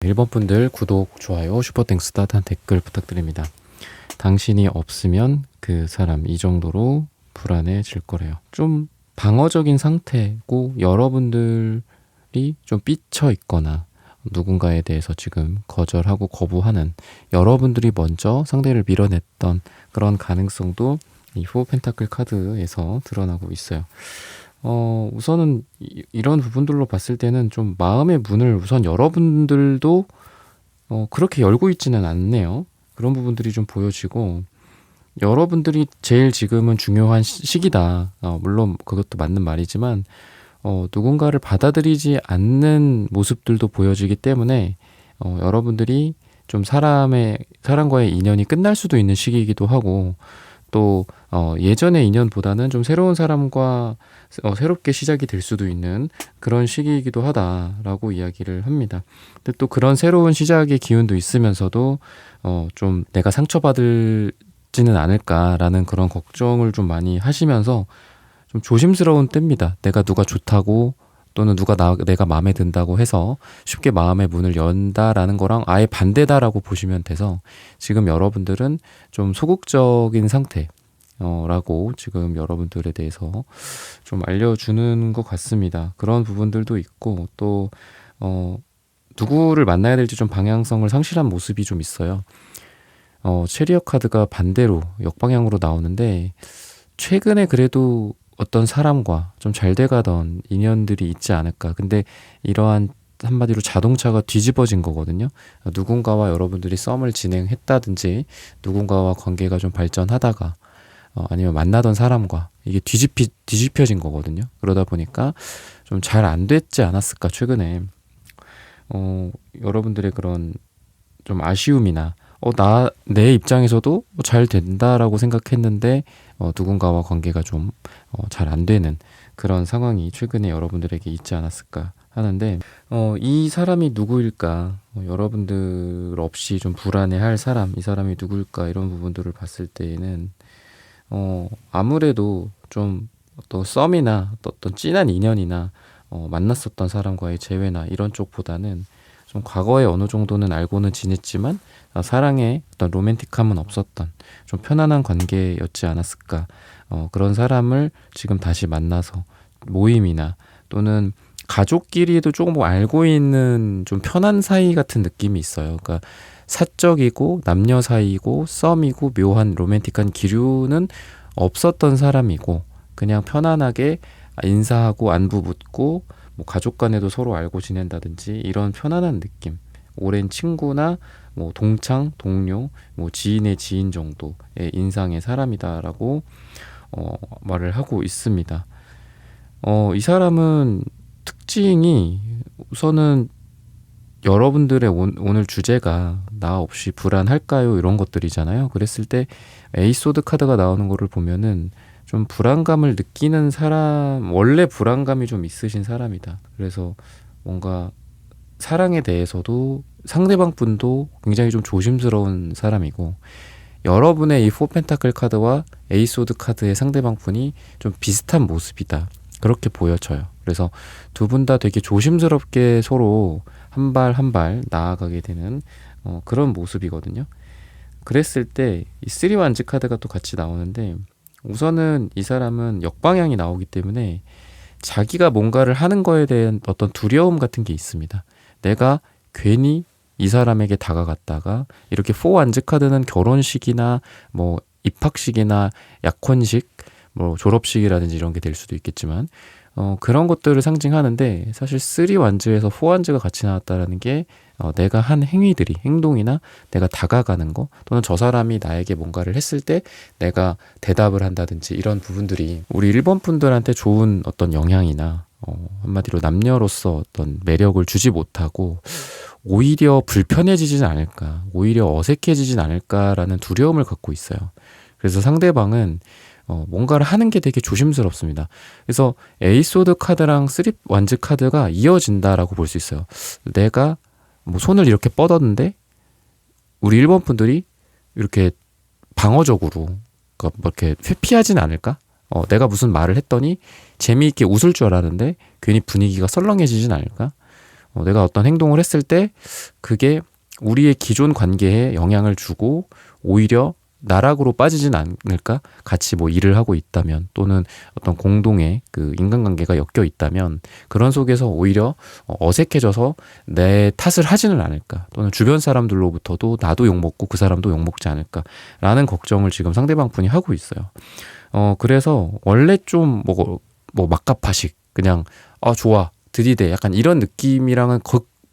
1번 분들 구독, 좋아요, 슈퍼땡스 따뜻한 댓글 부탁드립니다. 당신이 없으면 그 사람 이 정도로 불안해질 거래요. 좀 방어적인 상태고 여러분들이 좀 삐쳐 있거나 누군가에 대해서 지금 거절하고 거부하는 여러분들이 먼저 상대를 밀어냈던 그런 가능성도 이 포 펜타클 카드에서 드러나고 있어요. 우선은 이런 부분들로 봤을 때는 좀 마음의 문을 우선 여러분들도 그렇게 열고 있지는 않네요. 그런 부분들이 좀 보여지고 여러분들이 제일 지금은 중요한 시기다. 물론 그것도 맞는 말이지만 누군가를 받아들이지 않는 모습들도 보여지기 때문에 여러분들이 좀 사람과의 인연이 끝날 수도 있는 시기이기도 하고 또 예전의 인연보다는 좀 새로운 사람과 새롭게 시작이 될 수도 있는 그런 시기이기도 하다라고 이야기를 합니다. 근데 또 그런 새로운 시작의 기운도 있으면서도 좀 내가 상처받을지는 않을까라는 그런 걱정을 좀 많이 하시면서 좀 조심스러운 때입니다. 내가 누가 좋다고 또는 내가 마음에 든다고 해서 쉽게 마음의 문을 연다라는 거랑 아예 반대다라고 보시면 돼서 지금 여러분들은 좀 소극적인 상태라고 지금 여러분들에 대해서 좀 알려주는 것 같습니다. 그런 부분들도 있고 또 누구를 만나야 될지 좀 방향성을 상실한 모습이 좀 있어요. 체리엇 카드가 반대로 역방향으로 나오는데 최근에 그래도 어떤 사람과 좀 잘 돼가던 인연들이 있지 않을까. 근데 이러한 한마디로 자동차가 뒤집어진 거거든요. 누군가와 여러분들이 썸을 진행했다든지 누군가와 관계가 좀 발전하다가 아니면 만나던 사람과 이게 뒤집혀진 거거든요. 그러다 보니까 좀 잘 안 됐지 않았을까 최근에. 여러분들의 그런 좀 아쉬움이나 내 입장에서도 잘 된다라고 생각했는데 누군가와 관계가 좀 잘 안 되는 그런 상황이 최근에 여러분들에게 있지 않았을까 하는데 이 사람이 누구일까? 여러분들 없이 좀 불안해할 사람, 이 사람이 누구일까? 이런 부분들을 봤을 때에는 아무래도 좀 어떤 썸이나 어떤 진한 인연이나 만났었던 사람과의 재회나 이런 쪽보다는 좀 과거에 어느 정도는 알고는 지냈지만 사랑에 어떤 로맨틱함은 없었던 좀 편안한 관계였지 않았을까. 그런 사람을 지금 다시 만나서 모임이나 또는 가족끼리도 조금 알고 있는 좀 편한 사이 같은 느낌이 있어요. 그러니까 사적이고 남녀 사이고 썸이고 묘한 로맨틱한 기류는 없었던 사람이고 그냥 편안하게 인사하고 안부 묻고 뭐 가족 간에도 서로 알고 지낸다든지 이런 편안한 느낌. 오랜 친구나 뭐 동창, 동료, 뭐 지인의 지인 정도의 인상의 사람이다라고 말을 하고 있습니다. 이 사람은 특징이 우선은 여러분들의 오늘 주제가 나 없이 불안할까요? 이런 것들이잖아요. 그랬을 때 에이소드 카드가 나오는 거를 보면은 좀 불안감을 느끼는 사람, 원래 불안감이 좀 있으신 사람이다. 그래서 뭔가 사랑에 대해서도 상대방 분도 굉장히 좀 조심스러운 사람이고 여러분의 이 포펜타클 카드와 에이소드 카드의 상대방 분이 좀 비슷한 모습이다. 그렇게 보여져요. 그래서 두 분 다 되게 조심스럽게 서로 한 발 한 발 나아가게 되는 그런 모습이거든요. 그랬을 때 이 쓰리 완즈 카드가 또 같이 나오는데 우선은 이 사람은 역방향이 나오기 때문에 자기가 뭔가를 하는 거에 대한 어떤 두려움 같은 게 있습니다. 내가 괜히 이 사람에게 다가갔다가 이렇게 포 완즈 카드는 결혼식이나 뭐 입학식이나 약혼식 뭐 졸업식이라든지 이런 게 될 수도 있겠지만 그런 것들을 상징하는데 사실 쓰리 완즈에서 포 완즈가 같이 나왔다라는 게 내가 한 행동이나 내가 다가가는 거 또는 저 사람이 나에게 뭔가를 했을 때 내가 대답을 한다든지 이런 부분들이 우리 1번 분들한테 좋은 어떤 영향이나 한마디로 남녀로서 어떤 매력을 주지 못하고 오히려 불편해지진 않을까, 오히려 어색해지진 않을까라는 두려움을 갖고 있어요. 그래서 상대방은 뭔가를 하는 게 되게 조심스럽습니다. 그래서 에이소드 카드랑 쓰리 완즈 카드가 이어진다라고 볼 수 있어요. 내가 뭐 손을 이렇게 뻗었는데 우리 1번 분들이 이렇게 방어적으로 그러니까 뭐 이렇게 회피하진 않을까? 내가 무슨 말을 했더니 재미있게 웃을 줄 알았는데 괜히 분위기가 썰렁해지진 않을까? 내가 어떤 행동을 했을 때 그게 우리의 기존 관계에 영향을 주고 오히려 나락으로 빠지진 않을까? 같이 뭐 일을 하고 있다면 또는 어떤 공동의 그 인간관계가 엮여 있다면 그런 속에서 오히려 어색해져서 내 탓을 하지는 않을까? 또는 주변 사람들로부터도 나도 욕먹고 그 사람도 욕먹지 않을까? 라는 걱정을 지금 상대방 분이 하고 있어요. 그래서 원래 좀 뭐 막가파식 그냥 좋아 들이대 약간 이런 느낌이랑은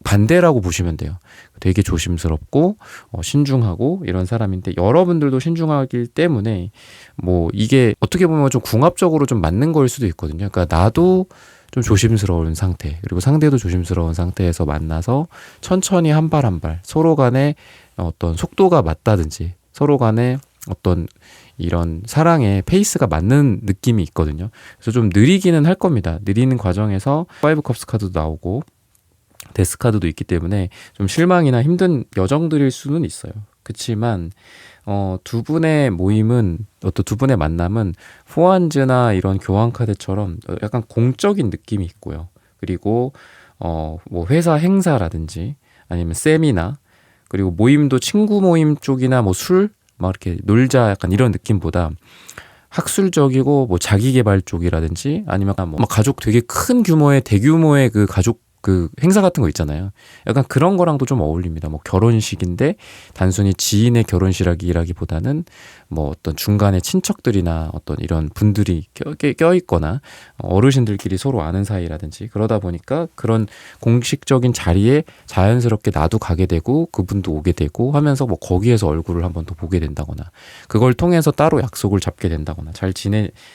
반대라고 보시면 돼요. 되게 조심스럽고 신중하고 이런 사람인데 여러분들도 신중하기 때문에 뭐 이게 어떻게 보면 좀 궁합적으로 좀 맞는 거일 수도 있거든요. 그러니까 나도 좀 조심스러운 상태 그리고 상대도 조심스러운 상태에서 만나서 천천히 한 발 한 발 서로 간에 어떤 속도가 맞다든지 서로 간에 어떤 이런 사랑의 페이스가 맞는 느낌이 있거든요. 그래서 좀 느리기는 할 겁니다. 느리는 과정에서 5컵스 카드도 나오고 데스 카드도 있기 때문에 좀 실망이나 힘든 여정들일 수는 있어요. 그렇지만 두 분의 모임은 어떤 두 분의 만남은 포안즈나 이런 교환 카드처럼 약간 공적인 느낌이 있고요. 그리고 뭐 회사 행사라든지 아니면 세미나 그리고 모임도 친구 모임 쪽이나 뭐 술 막 이렇게 놀자 약간 이런 느낌보다 학술적이고 뭐 자기 개발 쪽이라든지 아니면 뭐 가족 되게 큰 규모의 대규모의 그 가족 그 행사 같은 거 있잖아요. 약간 그런 거랑도 좀 어울립니다. 뭐 결혼식인데 단순히 지인의 결혼식이라기보다는 뭐 어떤 중간에 친척들이나 어떤 이런 분들이 껴있거나 어르신들끼리 서로 아는 사이라든지 그러다 보니까 그런 공식적인 자리에 자연스럽게 나도 가게 되고 그분도 오게 되고 하면서 뭐 거기에서 얼굴을 한번 더 보게 된다거나 그걸 통해서 따로 약속을 잡게 된다거나 잘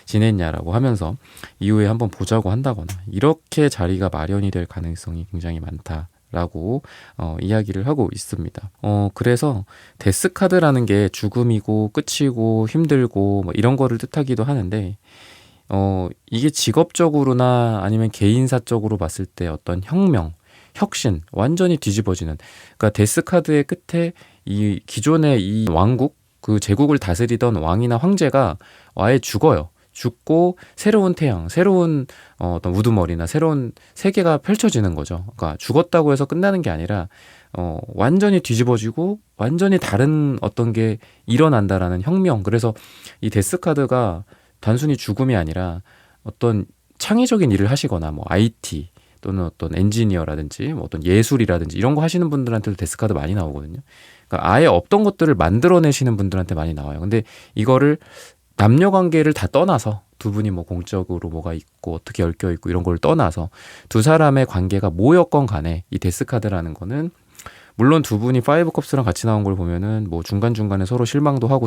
지냈냐라고 하면서 이후에 한번 보자고 한다거나 이렇게 자리가 마련이 될 가능성이 굉장히 많다라고 이야기를 하고 있습니다. 그래서 데스 카드라는 게 죽음이고 끝이고 힘들고 뭐 이런 거를 뜻하기도 하는데 이게 직업적으로나 아니면 개인사적으로 봤을 때 어떤 혁명, 혁신, 완전히 뒤집어지는 그러니까 데스 카드의 끝에 이 기존의 이 왕국 그 제국을 다스리던 왕이나 황제가 아예 죽어요. 죽고 새로운 태양, 새로운 어떤 우두머리나 새로운 세계가 펼쳐지는 거죠. 그러니까 죽었다고 해서 끝나는 게 아니라 완전히 뒤집어지고 완전히 다른 어떤 게 일어난다라는 혁명. 그래서 이 데스 카드가 단순히 죽음이 아니라 어떤 창의적인 일을 하시거나 뭐 IT 또는 어떤 엔지니어라든지 뭐 어떤 예술이라든지 이런 거 하시는 분들한테도 데스 카드 많이 나오거든요. 그러니까 아예 없던 것들을 만들어내시는 분들한테 많이 나와요. 근데 이거를 남녀 관계를 다 떠나서 두 분이 뭐 공적으로 뭐가 있고 어떻게 얽혀 있고 이런 걸 떠나서 두 사람의 관계가 뭐였건 간에 이 데스 카드라는 거는 물론 두 분이 파이브 컵스랑 같이 나온 걸 보면은 뭐 중간중간에 서로 실망도 하고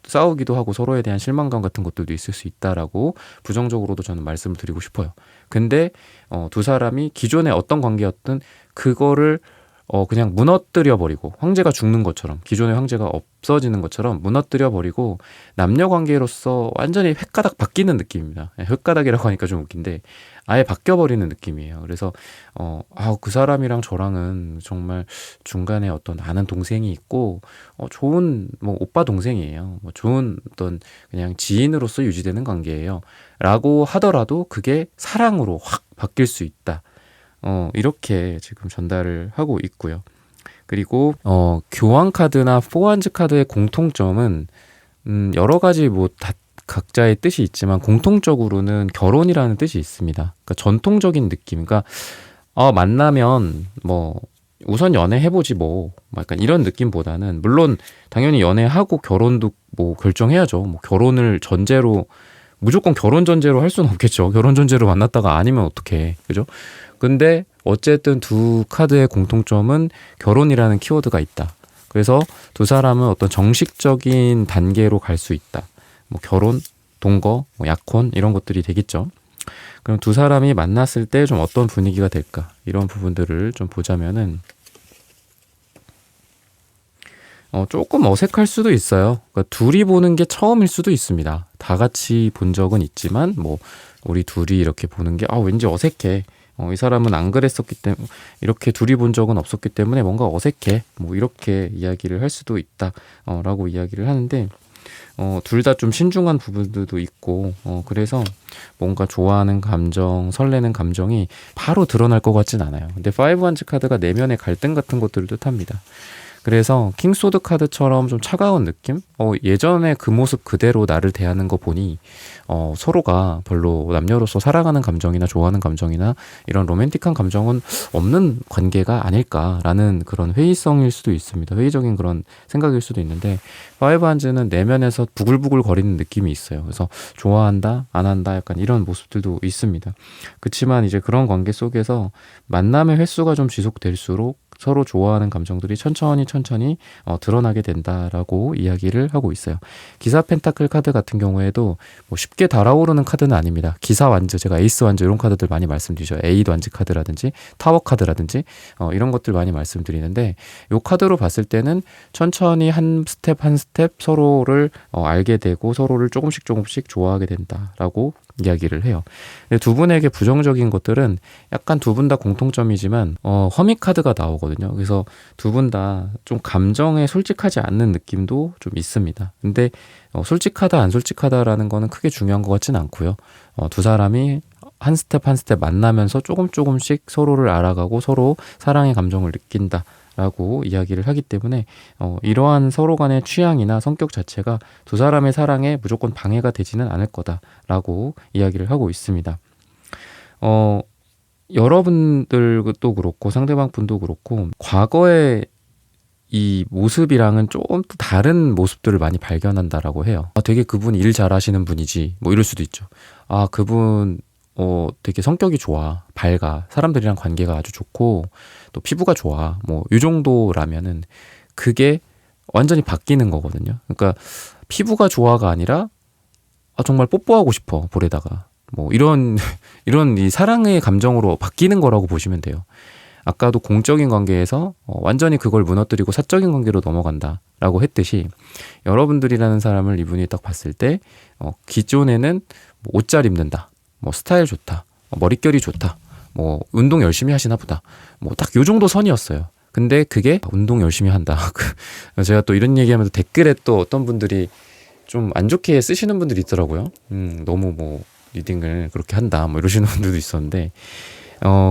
싸우기도 하고 서로에 대한 실망감 같은 것들도 있을 수 있다라고 부정적으로도 저는 말씀을 드리고 싶어요. 근데 두 사람이 기존에 어떤 관계였든 그거를 그냥 무너뜨려 버리고 황제가 죽는 것처럼 기존의 황제가 없어지는 것처럼 무너뜨려 버리고 남녀 관계로서 완전히 획가닥 바뀌는 느낌입니다. 획가닥이라고 하니까 좀 웃긴데 아예 바뀌어 버리는 느낌이에요. 그래서 그 사람이랑 저랑은 정말 중간에 어떤 아는 동생이 있고 좋은 뭐 오빠 동생이에요. 뭐 좋은 어떤 그냥 지인으로서 유지되는 관계예요. 라고 하더라도 그게 사랑으로 확 바뀔 수 있다. 이렇게 지금 전달을 하고 있고요. 그리고 교환 카드나 포환즈 카드의 공통점은 여러 가지 뭐 다 각자의 뜻이 있지만 공통적으로는 결혼이라는 뜻이 있습니다. 그러니까 전통적인 느낌. 그러니까 만나면 뭐 우선 연애해보지 뭐 약간 이런 느낌보다는 물론 당연히 연애하고 결혼도 뭐 결정해야죠. 뭐 결혼을 전제로 무조건 결혼 전제로 할 수는 없겠죠. 결혼 전제로 만났다가 아니면 어떡해. 그죠? 근데 어쨌든 두 카드의 공통점은 결혼이라는 키워드가 있다. 그래서 두 사람은 어떤 정식적인 단계로 갈 수 있다. 뭐 결혼, 동거, 뭐 약혼 이런 것들이 되겠죠. 그럼 두 사람이 만났을 때 좀 어떤 분위기가 될까? 이런 부분들을 좀 보자면은 조금 어색할 수도 있어요. 그러니까 둘이 보는 게 처음일 수도 있습니다. 다 같이 본 적은 있지만 뭐 우리 둘이 이렇게 보는 게 왠지 어색해. 이 사람은 안 그랬었기 때문에 이렇게 둘이 본 적은 없었기 때문에 뭔가 어색해. 뭐 이렇게 이야기를 할 수도 있다. 라고 이야기를 하는데 둘 다 좀 신중한 부분들도 있고 그래서 뭔가 좋아하는 감정, 설레는 감정이 바로 드러날 것 같진 않아요. 근데 5 한즈 카드가 내면의 갈등 같은 것들을 뜻합니다. 그래서 킹소드 카드처럼 좀 차가운 느낌? 예전에 그 모습 그대로 나를 대하는 거 보니 서로가 별로 남녀로서 사랑하는 감정이나 좋아하는 감정이나 이런 로맨틱한 감정은 없는 관계가 아닐까라는 그런 회의성일 수도 있습니다. 회의적인 그런 생각일 수도 있는데 5한즈는 내면에서 부글부글 거리는 느낌이 있어요. 그래서 좋아한다, 안 한다 약간 이런 모습들도 있습니다. 그렇지만 이제 그런 관계 속에서 만남의 횟수가 좀 지속될수록 서로 좋아하는 감정들이 천천히 드러나게 된다라고 이야기를 하고 있어요. 기사 펜타클 카드 같은 경우에도 뭐 쉽게 달아오르는 카드는 아닙니다. 기사 완즈, 제가 에이스 완즈 이런 카드들 많이 말씀드리죠. 에이드 완즈 카드라든지 타워 카드라든지 이런 것들 많이 말씀드리는데 이 카드로 봤을 때는 천천히 한 스텝 한 스텝 서로를 알게 되고 서로를 조금씩 좋아하게 된다라고 이야기를 해요. 근데 두 분에게 부정적인 것들은 약간 두 분 다 공통점이지만 허미 카드가 나오거든요. 그래서 두 분 다 좀 감정에 솔직하지 않는 느낌도 좀 있습니다. 근데 솔직하다 안 솔직하다라는 거는 크게 중요한 것 같진 않고요. 두 사람이 한 스텝 한 스텝 만나면서 조금씩 서로를 알아가고 서로 사랑의 감정을 느낀다 라고 이야기를 하기 때문에 이러한 서로 간의 취향이나 성격 자체가 두 사람의 사랑에 무조건 방해가 되지는 않을 거다라고 이야기를 하고 있습니다. 여러분들도 그렇고 상대방 분도 그렇고 과거의 이 모습이랑은 조금 또 다른 모습들을 많이 발견한다라고 해요. 되게 그분 일 잘하시는 분이지 뭐 이럴 수도 있죠. 그분 되게 성격이 좋아, 밝아, 사람들이랑 관계가 아주 좋고 또 피부가 좋아, 뭐 이 정도라면은 그게 완전히 바뀌는 거거든요. 그러니까 피부가 좋아가 아니라 정말 뽀뽀하고 싶어 볼에다가 뭐 이런 이 사랑의 감정으로 바뀌는 거라고 보시면 돼요. 아까도 공적인 관계에서 완전히 그걸 무너뜨리고 사적인 관계로 넘어간다라고 했듯이 여러분들이라는 사람을 이분이 딱 봤을 때 기존에는 뭐 옷 잘 입는다, 뭐 스타일 좋다, 머릿결이 좋다, 뭐 운동 열심히 하시나 보다, 뭐 딱 요 정도 선이었어요. 근데 그게 운동 열심히 한다. 제가 또 이런 얘기하면서 댓글에 또 어떤 분들이 좀 안 좋게 쓰시는 분들이 있더라고요. 너무 뭐 리딩을 그렇게 한다, 뭐 이러시는 분들도 있었는데,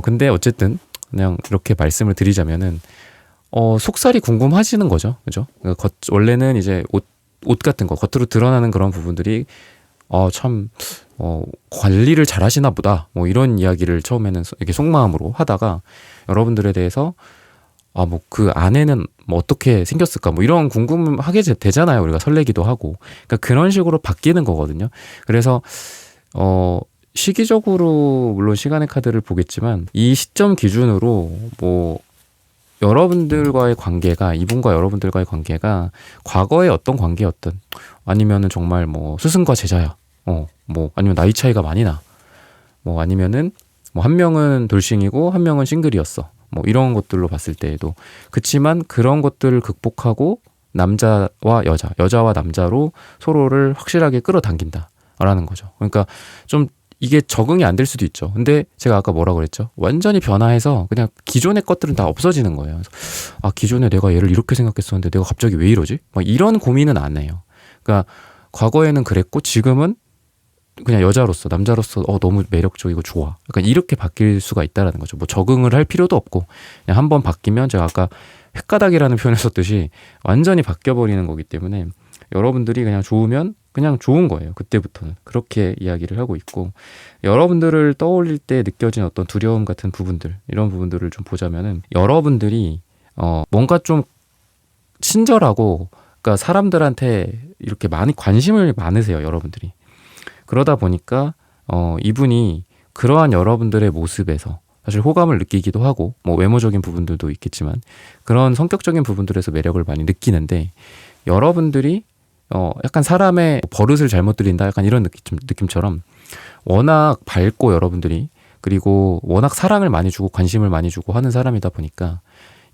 근데 어쨌든 그냥 이렇게 말씀을 드리자면은 속살이 궁금하시는 거죠, 그죠? 그러니까 원래는 이제 옷 같은 거 겉으로 드러나는 그런 부분들이 참 관리를 잘 하시나 보다 뭐 이런 이야기를 처음에는 이렇게 속마음으로 하다가 여러분들에 대해서 뭐 그 안에는 뭐 어떻게 생겼을까 뭐 이런 궁금하게 되잖아요. 우리가 설레기도 하고. 그러니까 그런 식으로 바뀌는 거거든요. 그래서 시기적으로 물론 시간의 카드를 보겠지만 이 시점 기준으로 뭐 여러분들과의 관계가, 이분과 여러분들과의 관계가 과거의 어떤 관계였든 아니면은 정말 뭐 스승과 제자야, 뭐 아니면 나이 차이가 많이 나, 뭐 아니면은 뭐 한 명은 돌싱이고 한 명은 싱글이었어, 뭐 이런 것들로 봤을 때에도 그치만 그런 것들을 극복하고 남자와 여자와 남자로 서로를 확실하게 끌어당긴다라는 거죠. 그러니까 좀 이게 적응이 안 될 수도 있죠. 근데 제가 아까 뭐라고 그랬죠? 완전히 변화해서 그냥 기존의 것들은 다 없어지는 거예요. 그래서 기존에 내가 얘를 이렇게 생각했었는데 내가 갑자기 왜 이러지? 막 이런 고민은 안 해요. 그러니까 과거에는 그랬고 지금은 그냥 여자로서 남자로서 너무 매력적이고 좋아. 약간 이렇게 바뀔 수가 있다라는 거죠. 뭐 적응을 할 필요도 없고 그냥 한번 바뀌면 제가 아까 횟가닥이라는 표현을 썼듯이 완전히 바뀌어버리는 거기 때문에 여러분들이 그냥 좋으면 그냥 좋은 거예요. 그때부터는. 그렇게 이야기를 하고 있고 여러분들을 떠올릴 때 느껴진 어떤 두려움 같은 부분들, 이런 부분들을 좀 보자면은 여러분들이 뭔가 좀 친절하고 그러니까 사람들한테 이렇게 많이 관심을 많으세요. 여러분들이. 그러다 보니까 이분이 그러한 여러분들의 모습에서 사실 호감을 느끼기도 하고 뭐 외모적인 부분들도 있겠지만 그런 성격적인 부분들에서 매력을 많이 느끼는데 여러분들이 약간 사람의 버릇을 잘못 들인다 약간 이런 느낌처럼 워낙 밝고 여러분들이 그리고 워낙 사랑을 많이 주고 관심을 많이 주고 하는 사람이다 보니까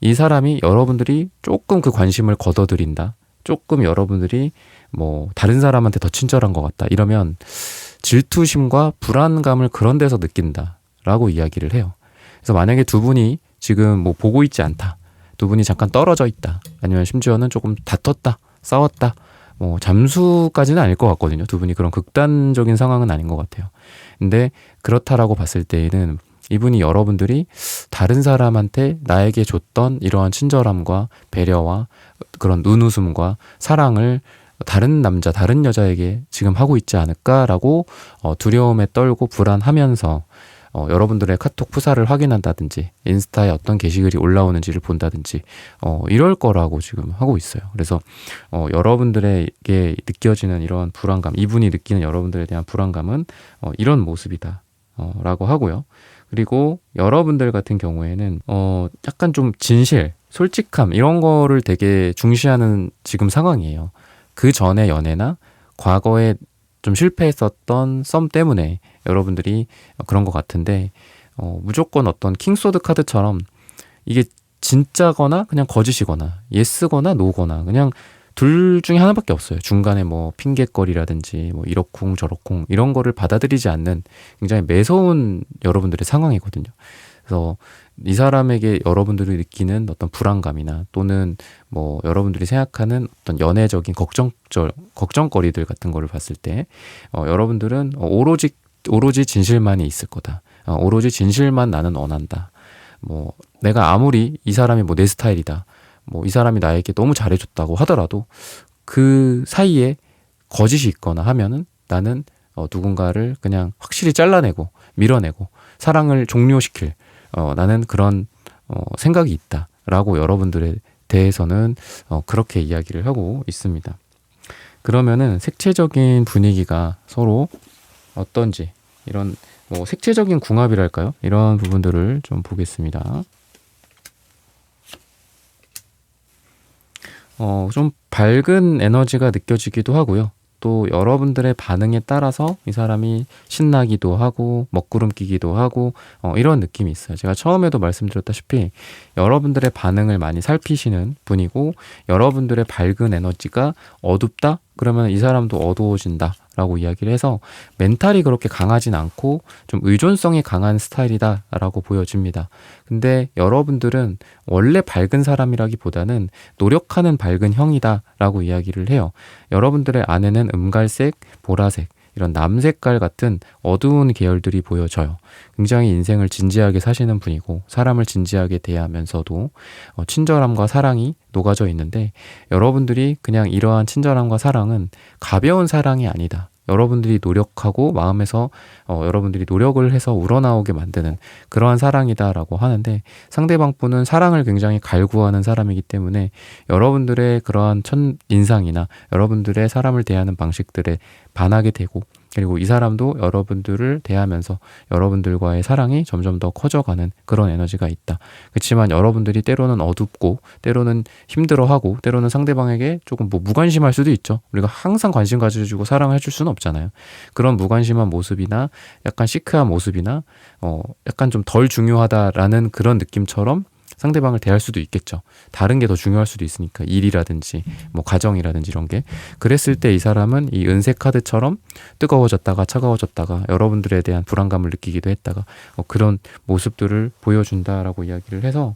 이 사람이 여러분들이 조금 그 관심을 걷어들인다, 조금 여러분들이 뭐 다른 사람한테 더 친절한 것 같다 이러면 질투심과 불안감을 그런 데서 느낀다라고 이야기를 해요. 그래서 만약에 두 분이 지금 뭐 보고 있지 않다, 두 분이 잠깐 떨어져 있다, 아니면 심지어는 조금 다퉜다, 싸웠다, 잠수까지는 아닐 것 같거든요. 두 분이 그런 극단적인 상황은 아닌 것 같아요. 근데 그렇다라고 봤을 때에는 이분이 여러분들이 다른 사람한테 나에게 줬던 이러한 친절함과 배려와 그런 눈웃음과 사랑을 다른 남자, 다른 여자에게 지금 하고 있지 않을까라고 두려움에 떨고 불안하면서 여러분들의 카톡 프사를 확인한다든지 인스타에 어떤 게시글이 올라오는지를 본다든지 이럴 거라고 지금 하고 있어요. 그래서 여러분들에게 느껴지는 이런 불안감, 이분이 느끼는 여러분들에 대한 불안감은 이런 모습이다 라고 하고요. 그리고 여러분들 같은 경우에는 약간 좀 진실, 솔직함 이런 거를 되게 중시하는 지금 상황이에요. 그 전의 연애나 과거에 좀 실패했었던 썸 때문에 여러분들이 그런 것 같은데 무조건 어떤 킹소드 카드처럼 이게 진짜거나 그냥 거짓이거나 예스거나 노거나 그냥 둘 중에 하나밖에 없어요. 중간에 뭐 핑계거리라든지 뭐 이러쿵 저러쿵 이런 거를 받아들이지 않는 굉장히 매서운 여러분들의 상황이거든요. 그래서 이 사람에게 여러분들이 느끼는 어떤 불안감이나 또는 뭐 여러분들이 생각하는 어떤 연애적인 걱정거리들 같은 거를 봤을 때 여러분들은 오로지 진실만이 있을 거다. 오로지 진실만 나는 원한다. 뭐 내가 아무리 이 사람이 뭐 내 스타일이다. 뭐 이 사람이 나에게 너무 잘해줬다고 하더라도 그 사이에 거짓이 있거나 하면은 나는 누군가를 그냥 확실히 잘라내고 밀어내고 사랑을 종료시킬 나는 그런 생각이 있다라고 여러분들에 대해서는 그렇게 이야기를 하고 있습니다. 그러면은 색채적인 분위기가 서로 어떤지 이런 뭐 색채적인 궁합이랄까요? 이런 부분들을 좀 보겠습니다. 좀 밝은 에너지가 느껴지기도 하고요. 또 여러분들의 반응에 따라서 이 사람이 신나기도 하고 먹구름 끼기도 하고 이런 느낌이 있어요. 제가 처음에도 말씀드렸다시피 여러분들의 반응을 많이 살피시는 분이고 여러분들의 밝은 에너지가 어둡다? 그러면 이 사람도 어두워진다 라고 이야기를 해서 멘탈이 그렇게 강하진 않고 좀 의존성이 강한 스타일이다 라고 보여집니다. 근데 여러분들은 원래 밝은 사람이라기보다는 노력하는 밝은 형이다 라고 이야기를 해요. 여러분들의 안에는 음갈색, 보라색 이런 남색깔 같은 어두운 계열들이 보여져요. 굉장히 인생을 진지하게 사시는 분이고 사람을 진지하게 대하면서도 친절함과 사랑이 녹아져 있는데 여러분들이 그냥 이러한 친절함과 사랑은 가벼운 사랑이 아니다. 여러분들이 노력하고 마음에서 여러분들이 노력을 해서 우러나오게 만드는 그러한 사랑이다라고 하는데 상대방 분은 사랑을 굉장히 갈구하는 사람이기 때문에 여러분들의 그러한 첫 인상이나 여러분들의 사람을 대하는 방식들에 반하게 되고 그리고 이 사람도 여러분들을 대하면서 여러분들과의 사랑이 점점 더 커져가는 그런 에너지가 있다. 그렇지만 여러분들이 때로는 어둡고 때로는 힘들어하고 때로는 상대방에게 조금 뭐 무관심할 수도 있죠. 우리가 항상 관심 가져주고 사랑을 해줄 수는 없잖아요. 그런 무관심한 모습이나 약간 시크한 모습이나 약간 좀 덜 중요하다라는 그런 느낌처럼 상대방을 대할 수도 있겠죠. 다른 게 더 중요할 수도 있으니까 일이라든지 뭐 가정이라든지 이런 게 그랬을 때 이 사람은 이 은색 카드처럼 뜨거워졌다가 차가워졌다가 여러분들에 대한 불안감을 느끼기도 했다가 그런 모습들을 보여준다라고 이야기를 해서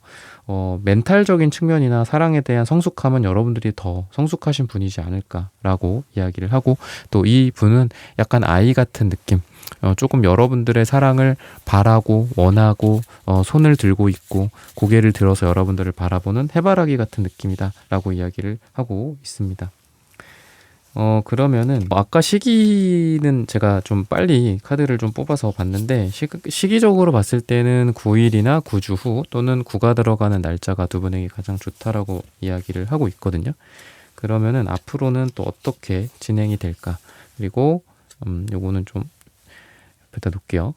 멘탈적인 측면이나 사랑에 대한 성숙함은 여러분들이 더 성숙하신 분이지 않을까라고 이야기를 하고 또 이 분은 약간 아이 같은 느낌 조금 여러분들의 사랑을 바라고 원하고 손을 들고 있고 고개를 들어서 여러분들을 바라보는 해바라기 같은 느낌이다 라고 이야기를 하고 있습니다. 그러면은 아까 시기는 제가 좀 빨리 카드를 좀 뽑아서 봤는데 시기적으로 봤을 때는 9일이나 9주 후 또는 9가 들어가는 날짜가 두 분에게 가장 좋다라고 이야기를 하고 있거든요. 그러면은 앞으로는 또 어떻게 진행이 될까? 그리고 요거는 좀 옆에다 놓을게요.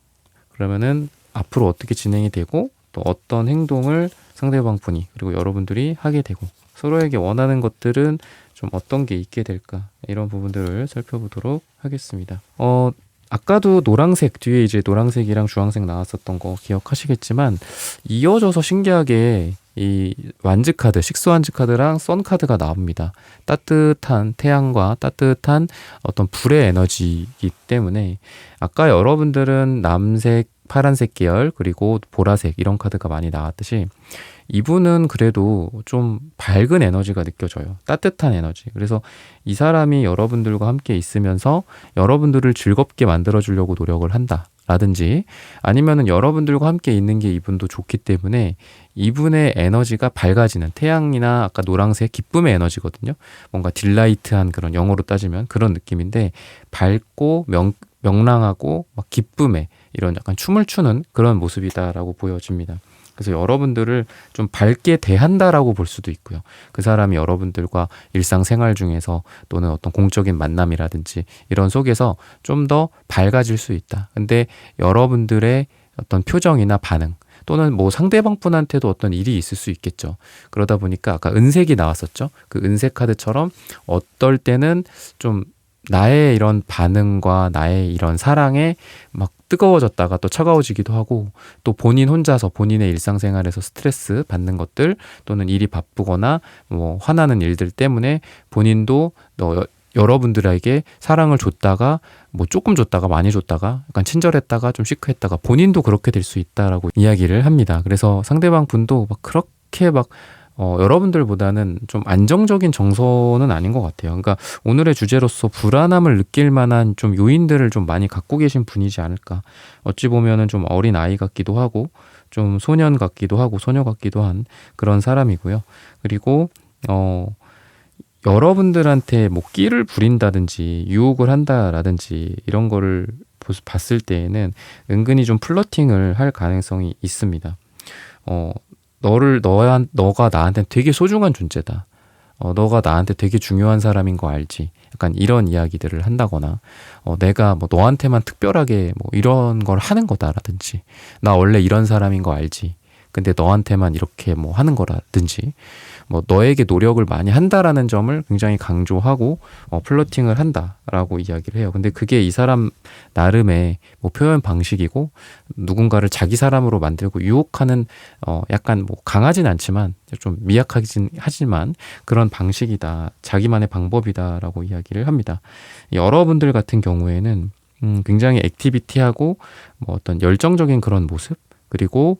그러면은 앞으로 어떻게 진행이 되고 또 어떤 행동을 상대방 분이 그리고 여러분들이 하게 되고 서로에게 원하는 것들은 좀 어떤 게 있게 될까 이런 부분들을 살펴보도록 하겠습니다. 아까도 노란색 뒤에 이제 노란색이랑 주황색 나왔었던 거 기억하시겠지만 이어져서 신기하게 이 완즈 카드, 식스 완즈 카드랑 선 카드가 나옵니다. 따뜻한 태양과 따뜻한 어떤 불의 에너지이기 때문에 아까 여러분들은 남색 파란색 계열 그리고 보라색 이런 카드가 많이 나왔듯이 이분은 그래도 좀 밝은 에너지가 느껴져요. 따뜻한 에너지. 그래서 이 사람이 여러분들과 함께 있으면서 여러분들을 즐겁게 만들어주려고 노력을 한다. 라든지 아니면은 여러분들과 함께 있는 게 이분도 좋기 때문에 이분의 에너지가 밝아지는 태양이나 아까 노란색 기쁨의 에너지거든요. 뭔가 딜라이트한 그런 영어로 따지면 그런 느낌인데 밝고 명랑하고 막 기쁨의 이런 약간 춤을 추는 그런 모습이다라고 보여집니다. 그래서 여러분들을 좀 밝게 대한다라고 볼 수도 있고요. 그 사람이 여러분들과 일상생활 중에서 또는 어떤 공적인 만남이라든지 이런 속에서 좀 더 밝아질 수 있다. 근데 여러분들의 어떤 표정이나 반응 또는 뭐 상대방 분한테도 어떤 일이 있을 수 있겠죠. 그러다 보니까 아까 은색이 나왔었죠. 그 은색 카드처럼 어떨 때는 좀 나의 이런 반응과 나의 이런 사랑에 막 뜨거워졌다가 또 차가워지기도 하고 또 본인 혼자서 본인의 일상생활에서 스트레스 받는 것들 또는 일이 바쁘거나 뭐 화나는 일들 때문에 본인도 여러분들에게 사랑을 줬다가 뭐 조금 줬다가 많이 줬다가 약간 친절했다가 좀 시크했다가 본인도 그렇게 될 수 있다라고 이야기를 합니다. 그래서 상대방 분도 막 그렇게 막 여러분들보다는 좀 안정적인 정서는 아닌 것 같아요. 그러니까 오늘의 주제로서 불안함을 느낄 만한 좀 요인들을 좀 많이 갖고 계신 분이지 않을까. 어찌 보면은 좀 어린 아이 같기도 하고 좀 소년 같기도 하고 소녀 같기도 한 그런 사람이고요. 그리고 여러분들한테 뭐 끼를 부린다든지 유혹을 한다라든지 이런 거를 봤을 때에는 은근히 좀 플러팅을 할 가능성이 있습니다. 너가 나한테 되게 소중한 존재다. 너가 나한테 되게 중요한 사람인 거 알지? 약간 이런 이야기들을 한다거나, 내가 뭐 너한테만 특별하게 뭐 이런 걸 하는 거다라든지, 나 원래 이런 사람인 거 알지? 근데 너한테만 이렇게 뭐 하는 거라든지, 뭐 너에게 노력을 많이 한다라는 점을 굉장히 강조하고 플러팅을 한다라고 이야기를 해요. 근데 그게 이 사람 나름의 뭐 표현 방식이고 누군가를 자기 사람으로 만들고 유혹하는 약간 뭐 강하진 않지만 좀 미약하긴 하지만 그런 방식이다. 자기만의 방법이다라고 이야기를 합니다. 여러분들 같은 경우에는 굉장히 액티비티하고 뭐 어떤 열정적인 그런 모습 그리고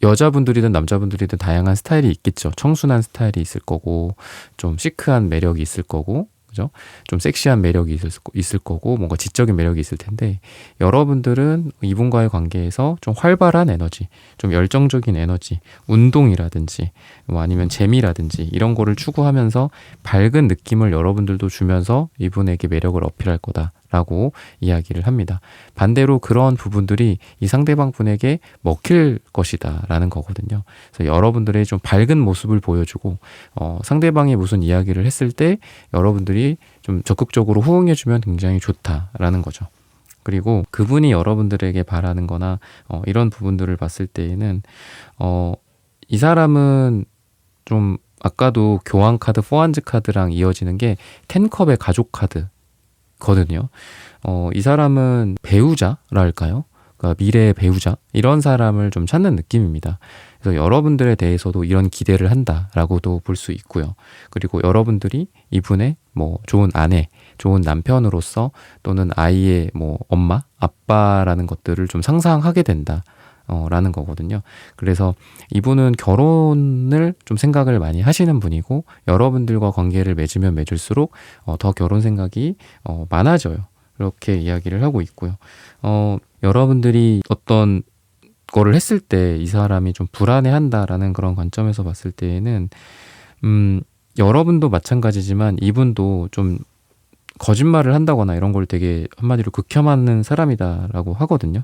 여자분들이든 남자분들이든 다양한 스타일이 있겠죠. 청순한 스타일이 있을 거고, 좀 시크한 매력이 있을 거고, 그죠? 좀 섹시한 매력이 있을 거고, 뭔가 지적인 매력이 있을 텐데, 여러분들은 이분과의 관계에서 좀 활발한 에너지, 좀 열정적인 에너지, 운동이라든지, 뭐 아니면 재미라든지, 이런 거를 추구하면서 밝은 느낌을 여러분들도 주면서 이분에게 매력을 어필할 거다. 라고 이야기를 합니다. 반대로 그런 부분들이 이 상대방 분에게 먹힐 것이다 라는 거거든요. 그래서 여러분들의 좀 밝은 모습을 보여주고 상대방이 무슨 이야기를 했을 때 여러분들이 좀 적극적으로 호응해주면 굉장히 좋다라는 거죠. 그리고 그분이 여러분들에게 바라는 거나 이런 부분들을 봤을 때에는 이 사람은 좀 아까도 교환 카드, 포한즈 카드랑 이어지는 게 텐컵의 가족 카드 거든요. 이 사람은 배우자랄까요? 그러니까 미래의 배우자 이런 사람을 좀 찾는 느낌입니다. 그래서 여러분들에 대해서도 이런 기대를 한다라고도 볼 수 있고요. 그리고 여러분들이 이분의 뭐 좋은 아내, 좋은 남편으로서 또는 아이의 뭐 엄마, 아빠라는 것들을 좀 상상하게 된다. 라는 거거든요. 그래서 이분은 결혼을 좀 생각을 많이 하시는 분이고 여러분들과 관계를 맺으면 맺을수록 더 결혼 생각이 많아져요. 이렇게 이야기를 하고 있고요. 여러분들이 어떤 거를 했을 때 이 사람이 좀 불안해한다라는 그런 관점에서 봤을 때에는 여러분도 마찬가지지만 이분도 좀 거짓말을 한다거나 이런 걸 되게 한마디로 극혐하는 사람이다라고 하거든요.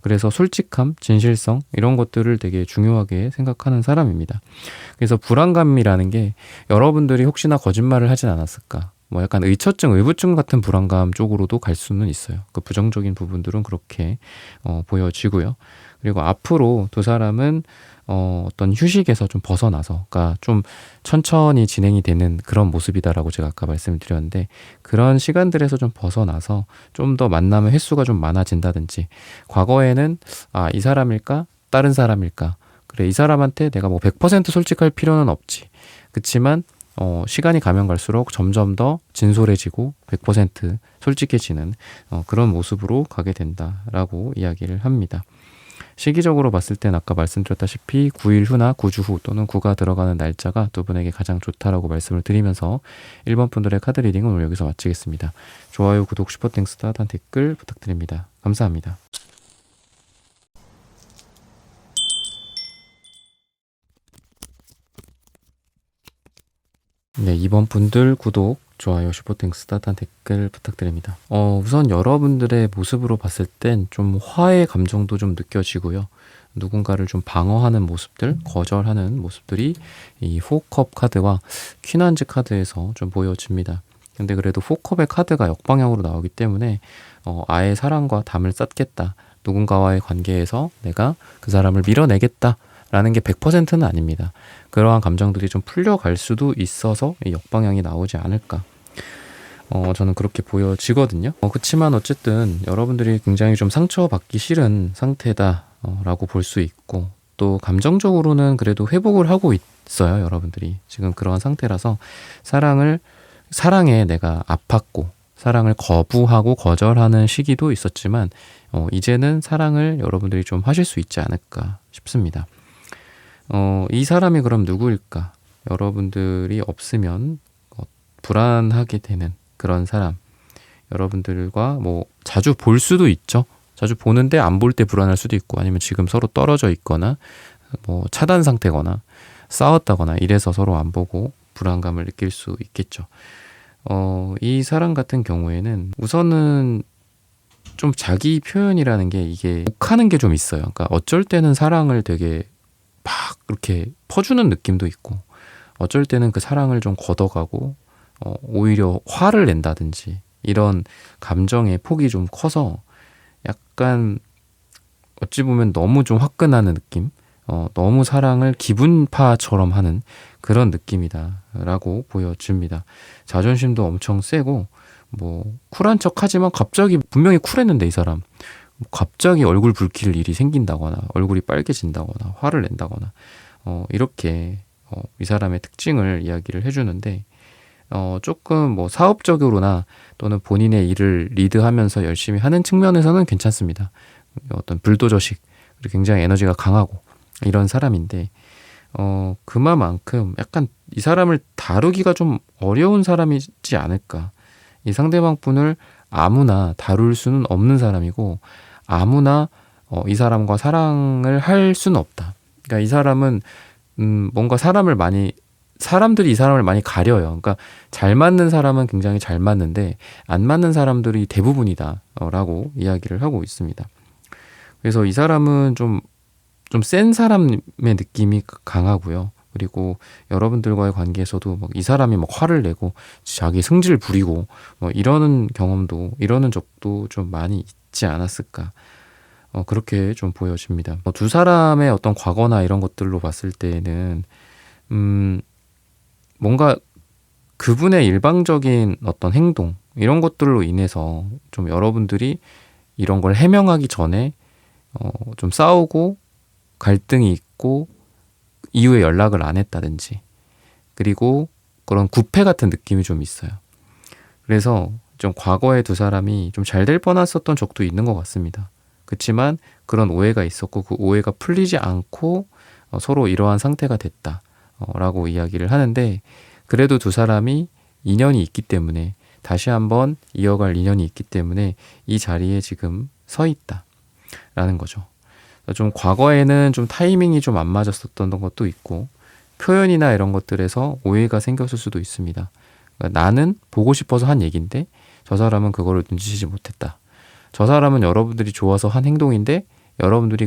그래서 솔직함, 진실성 이런 것들을 되게 중요하게 생각하는 사람입니다. 그래서 불안감이라는 게 여러분들이 혹시나 거짓말을 하진 않았을까? 뭐 약간 의처증, 의부증 같은 불안감 쪽으로도 갈 수는 있어요. 그 부정적인 부분들은 그렇게 보여지고요. 그리고 앞으로 두 사람은 어떤 휴식에서 좀 벗어나서, 그러니까 좀 천천히 진행이 되는 그런 모습이다라고 제가 아까 말씀을 드렸는데, 그런 시간들에서 좀 벗어나서 좀 더 만남의 횟수가 좀 많아진다든지, 과거에는 이 사람일까? 다른 사람일까? 그래, 이 사람한테 내가 뭐 100% 솔직할 필요는 없지. 그치만 시간이 가면 갈수록 점점 더 진솔해지고 100% 솔직해지는 그런 모습으로 가게 된다라고 이야기를 합니다. 시기적으로 봤을 땐 아까 말씀드렸다시피 9일 후나 9주 후 또는 9가 들어가는 날짜가 두 분에게 가장 좋다라고 말씀을 드리면서 1번 분들의 카드 리딩은 오늘 여기서 마치겠습니다. 좋아요, 구독, 슈퍼땡스, 따뜻한 댓글 부탁드립니다. 감사합니다. 네, 2번 분들 구독, 좋아요, 슈퍼땡스, 따뜻한 댓글 부탁드립니다. 우선 여러분들의 모습으로 봤을 땐 좀 화의 감정도 좀 느껴지고요. 누군가를 좀 방어하는 모습들, 거절하는 모습들이 이 4컵 카드와 퀸한즈 카드에서 좀 보여집니다. 근데 그래도 4컵의 카드가 역방향으로 나오기 때문에 아예 사랑과 담을 쌓겠다. 누군가와의 관계에서 내가 그 사람을 밀어내겠다. 라는 게 100%는 아닙니다. 그러한 감정들이 좀 풀려갈 수도 있어서 이 역방향이 나오지 않을까. 저는 그렇게 보여지거든요. 그렇지만 어쨌든 여러분들이 굉장히 좀 상처받기 싫은 상태다 라고 볼 수 있고, 또 감정적으로는 그래도 회복을 하고 있어요. 여러분들이 지금 그러한 상태라서 사랑에 내가 아팠고 사랑을 거부하고 거절하는 시기도 있었지만 이제는 사랑을 여러분들이 좀 하실 수 있지 않을까 싶습니다. 이 사람이 그럼 누구일까? 여러분들이 없으면 불안하게 되는 그런 사람. 여러분들과 뭐 자주 볼 수도 있죠. 자주 보는데 안 볼 때 불안할 수도 있고, 아니면 지금 서로 떨어져 있거나 뭐 차단 상태거나 싸웠다거나 이래서 서로 안 보고 불안감을 느낄 수 있겠죠. 이 사람 같은 경우에는 우선은 좀 자기 표현이라는 게 이게 욱하는 게 좀 있어요. 그러니까 어쩔 때는 사랑을 되게 막 이렇게 퍼주는 느낌도 있고, 어쩔 때는 그 사랑을 좀 걷어가고 오히려 화를 낸다든지, 이런 감정의 폭이 좀 커서 약간 어찌 보면 너무 좀 화끈하는 느낌, 너무 사랑을 기분파처럼 하는 그런 느낌이다라고 보여집니다. 자존심도 엄청 세고 뭐 쿨한 척하지만 갑자기 분명히 쿨했는데 이 사람 갑자기 얼굴 붉힐 일이 생긴다거나 얼굴이 빨개진다거나 화를 낸다거나 이렇게 이 사람의 특징을 이야기를 해주는데, 조금 뭐 사업적으로나 또는 본인의 일을 리드하면서 열심히 하는 측면에서는 괜찮습니다. 어떤 불도저식, 그리고 굉장히 에너지가 강하고 이런 사람인데, 그만큼 약간 이 사람을 다루기가 좀 어려운 사람이지 않을까. 이 상대방 분을 아무나 다룰 수는 없는 사람이고, 아무나 이 사람과 사랑을 할 수는 없다. 그러니까 이 사람은 뭔가 사람들이 이 사람을 많이 가려요. 그러니까 잘 맞는 사람은 굉장히 잘 맞는데 안 맞는 사람들이 대부분이다 라고 이야기를 하고 있습니다. 그래서 이 사람은 좀 센 사람의 느낌이 강하고요. 그리고 여러분들과의 관계에서도 막 이 사람이 막 화를 내고 자기 승질 부리고 이러는 적도 좀 많이 있지 않았을까. 그렇게 좀 보여집니다. 두 사람의 어떤 과거나 이런 것들로 봤을 때에는 뭔가 그분의 일방적인 어떤 행동, 이런 것들로 인해서 좀 여러분들이 이런 걸 해명하기 전에 좀 싸우고 갈등이 있고 이후에 연락을 안 했다든지, 그리고 그런 구패 같은 느낌이 좀 있어요. 그래서 좀 과거에 두 사람이 좀 잘 될 뻔했었던 적도 있는 것 같습니다. 그렇지만 그런 오해가 있었고 그 오해가 풀리지 않고 서로 이러한 상태가 됐다 라고 이야기를 하는데, 그래도 두 사람이 인연이 있기 때문에, 다시 한번 이어갈 인연이 있기 때문에 이 자리에 지금 서 있다 라는 거죠. 좀 과거에는 좀 타이밍이 좀 안 맞았었던 것도 있고, 표현이나 이런 것들에서 오해가 생겼을 수도 있습니다. 그러니까 나는 보고 싶어서 한 얘기인데 저 사람은 그거를 눈치채지 못했다. 저 사람은 여러분들이 좋아서 한 행동인데 여러분들이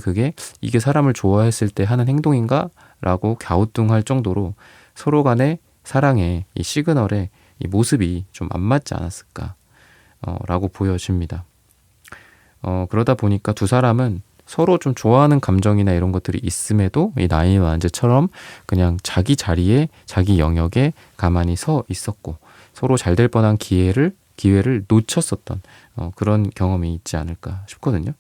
이게 사람을 좋아했을 때 하는 행동인가? 라고 갸우뚱할 정도로 서로 간의 사랑의 이 시그널의 이 모습이 좀 안 맞지 않았을까 라고 보여집니다. 그러다 보니까 두 사람은 서로 좀 좋아하는 감정이나 이런 것들이 있음에도 이 나인 완즈처럼 그냥 자기 자리에 자기 영역에 가만히 서 있었고, 서로 잘 될 뻔한 기회를 놓쳤었던 그런 경험이 있지 않을까 싶거든요.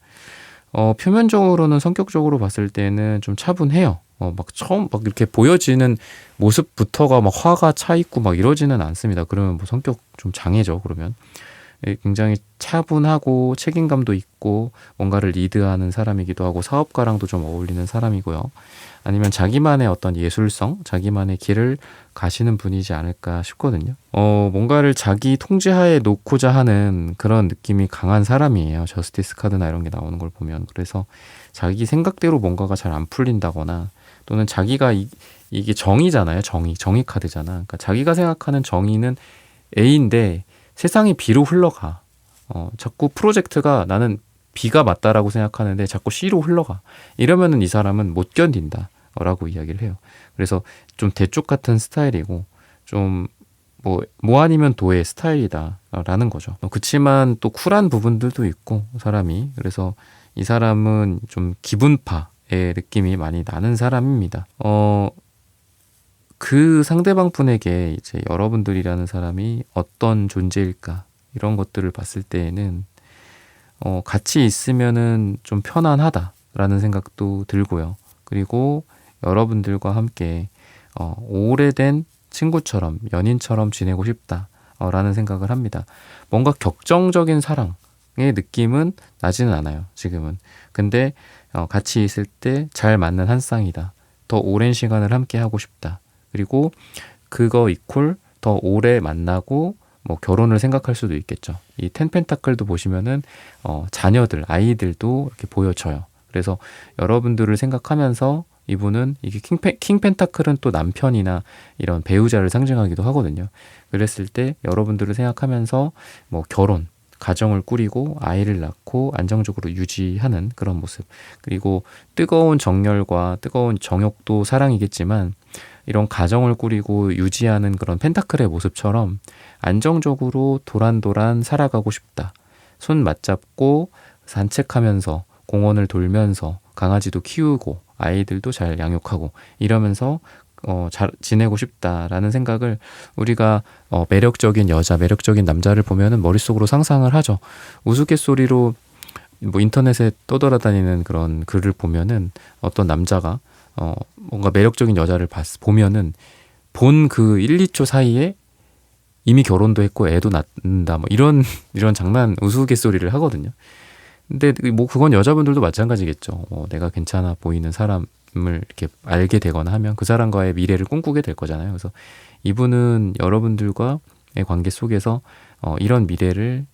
표면적으로는 성격적으로 봤을 때는 좀 차분해요. 막 처음 막 이렇게 보여지는 모습부터가 막 화가 차 있고 막 이러지는 않습니다. 그러면 뭐 성격 좀 장애죠, 그러면. 굉장히 차분하고 책임감도 있고 뭔가를 리드하는 사람이기도 하고 사업가랑도 좀 어울리는 사람이고요. 아니면 자기만의 어떤 예술성, 자기만의 길을 가시는 분이지 않을까 싶거든요. 뭔가를 자기 통제하에 놓고자 하는 그런 느낌이 강한 사람이에요. 저스티스 카드나 이런 게 나오는 걸 보면. 그래서 자기 생각대로 뭔가가 잘 안 풀린다거나 또는 자기가 이게 정의잖아요. 정의 카드잖아. 그러니까 자기가 생각하는 정의는 A인데 세상이 B로 흘러가. 자꾸 프로젝트가 나는 B가 맞다라고 생각하는데 자꾸 C로 흘러가. 이러면은 이 사람은 못 견딘다. 라고 이야기를 해요. 그래서 좀 대쪽 같은 스타일이고 좀 뭐 아니면 도의 스타일이다 라는 거죠. 그치만 또 쿨한 부분들도 있고 사람이. 그래서 이 사람은 좀 기분파의 느낌이 많이 나는 사람입니다. 그 상대방 분에게 이제 여러분들이라는 사람이 어떤 존재일까 이런 것들을 봤을 때에는 같이 있으면은 좀 편안하다라는 생각도 들고요. 그리고 여러분들과 함께 오래된 친구처럼 연인처럼 지내고 싶다라는 생각을 합니다. 뭔가 격정적인 사랑의 느낌은 나지는 않아요. 지금은. 근데 같이 있을 때 잘 맞는 한 쌍이다. 더 오랜 시간을 함께 하고 싶다. 그리고 그거 이퀄 더 오래 만나고 뭐 결혼을 생각할 수도 있겠죠. 이 텐펜타클도 보시면은 자녀들, 아이들도 이렇게 보여져요. 그래서 여러분들을 생각하면서 이분은 이게 킹펜타클은 또 남편이나 이런 배우자를 상징하기도 하거든요. 그랬을 때 여러분들을 생각하면서 뭐 결혼, 가정을 꾸리고 아이를 낳고 안정적으로 유지하는 그런 모습. 그리고 뜨거운 정열과 뜨거운 정욕도 사랑이겠지만 이런 가정을 꾸리고 유지하는 그런 펜타클의 모습처럼 안정적으로 도란도란 살아가고 싶다. 손 맞잡고 산책하면서 공원을 돌면서 강아지도 키우고 아이들도 잘 양육하고 이러면서 잘 지내고 싶다라는 생각을 우리가 매력적인 여자, 매력적인 남자를 보면은 머릿속으로 상상을 하죠. 우스갯소리로 뭐 인터넷에 떠돌아다니는 그런 글을 보면은 어떤 남자가 뭔가 매력적인 여자를 보면은 본 그 1, 2초 사이에 이미 결혼도 했고 애도 낳는다 뭐 이런 장난 우스갯소리를 하거든요. 근데 뭐 그건 여자분들도 마찬가지겠죠. 내가 괜찮아 보이는 사람을 이렇게 알게 되거나 하면 그 사람과의 미래를 꿈꾸게 될 거잖아요. 그래서 이분은 여러분들과의 관계 속에서 이런 미래를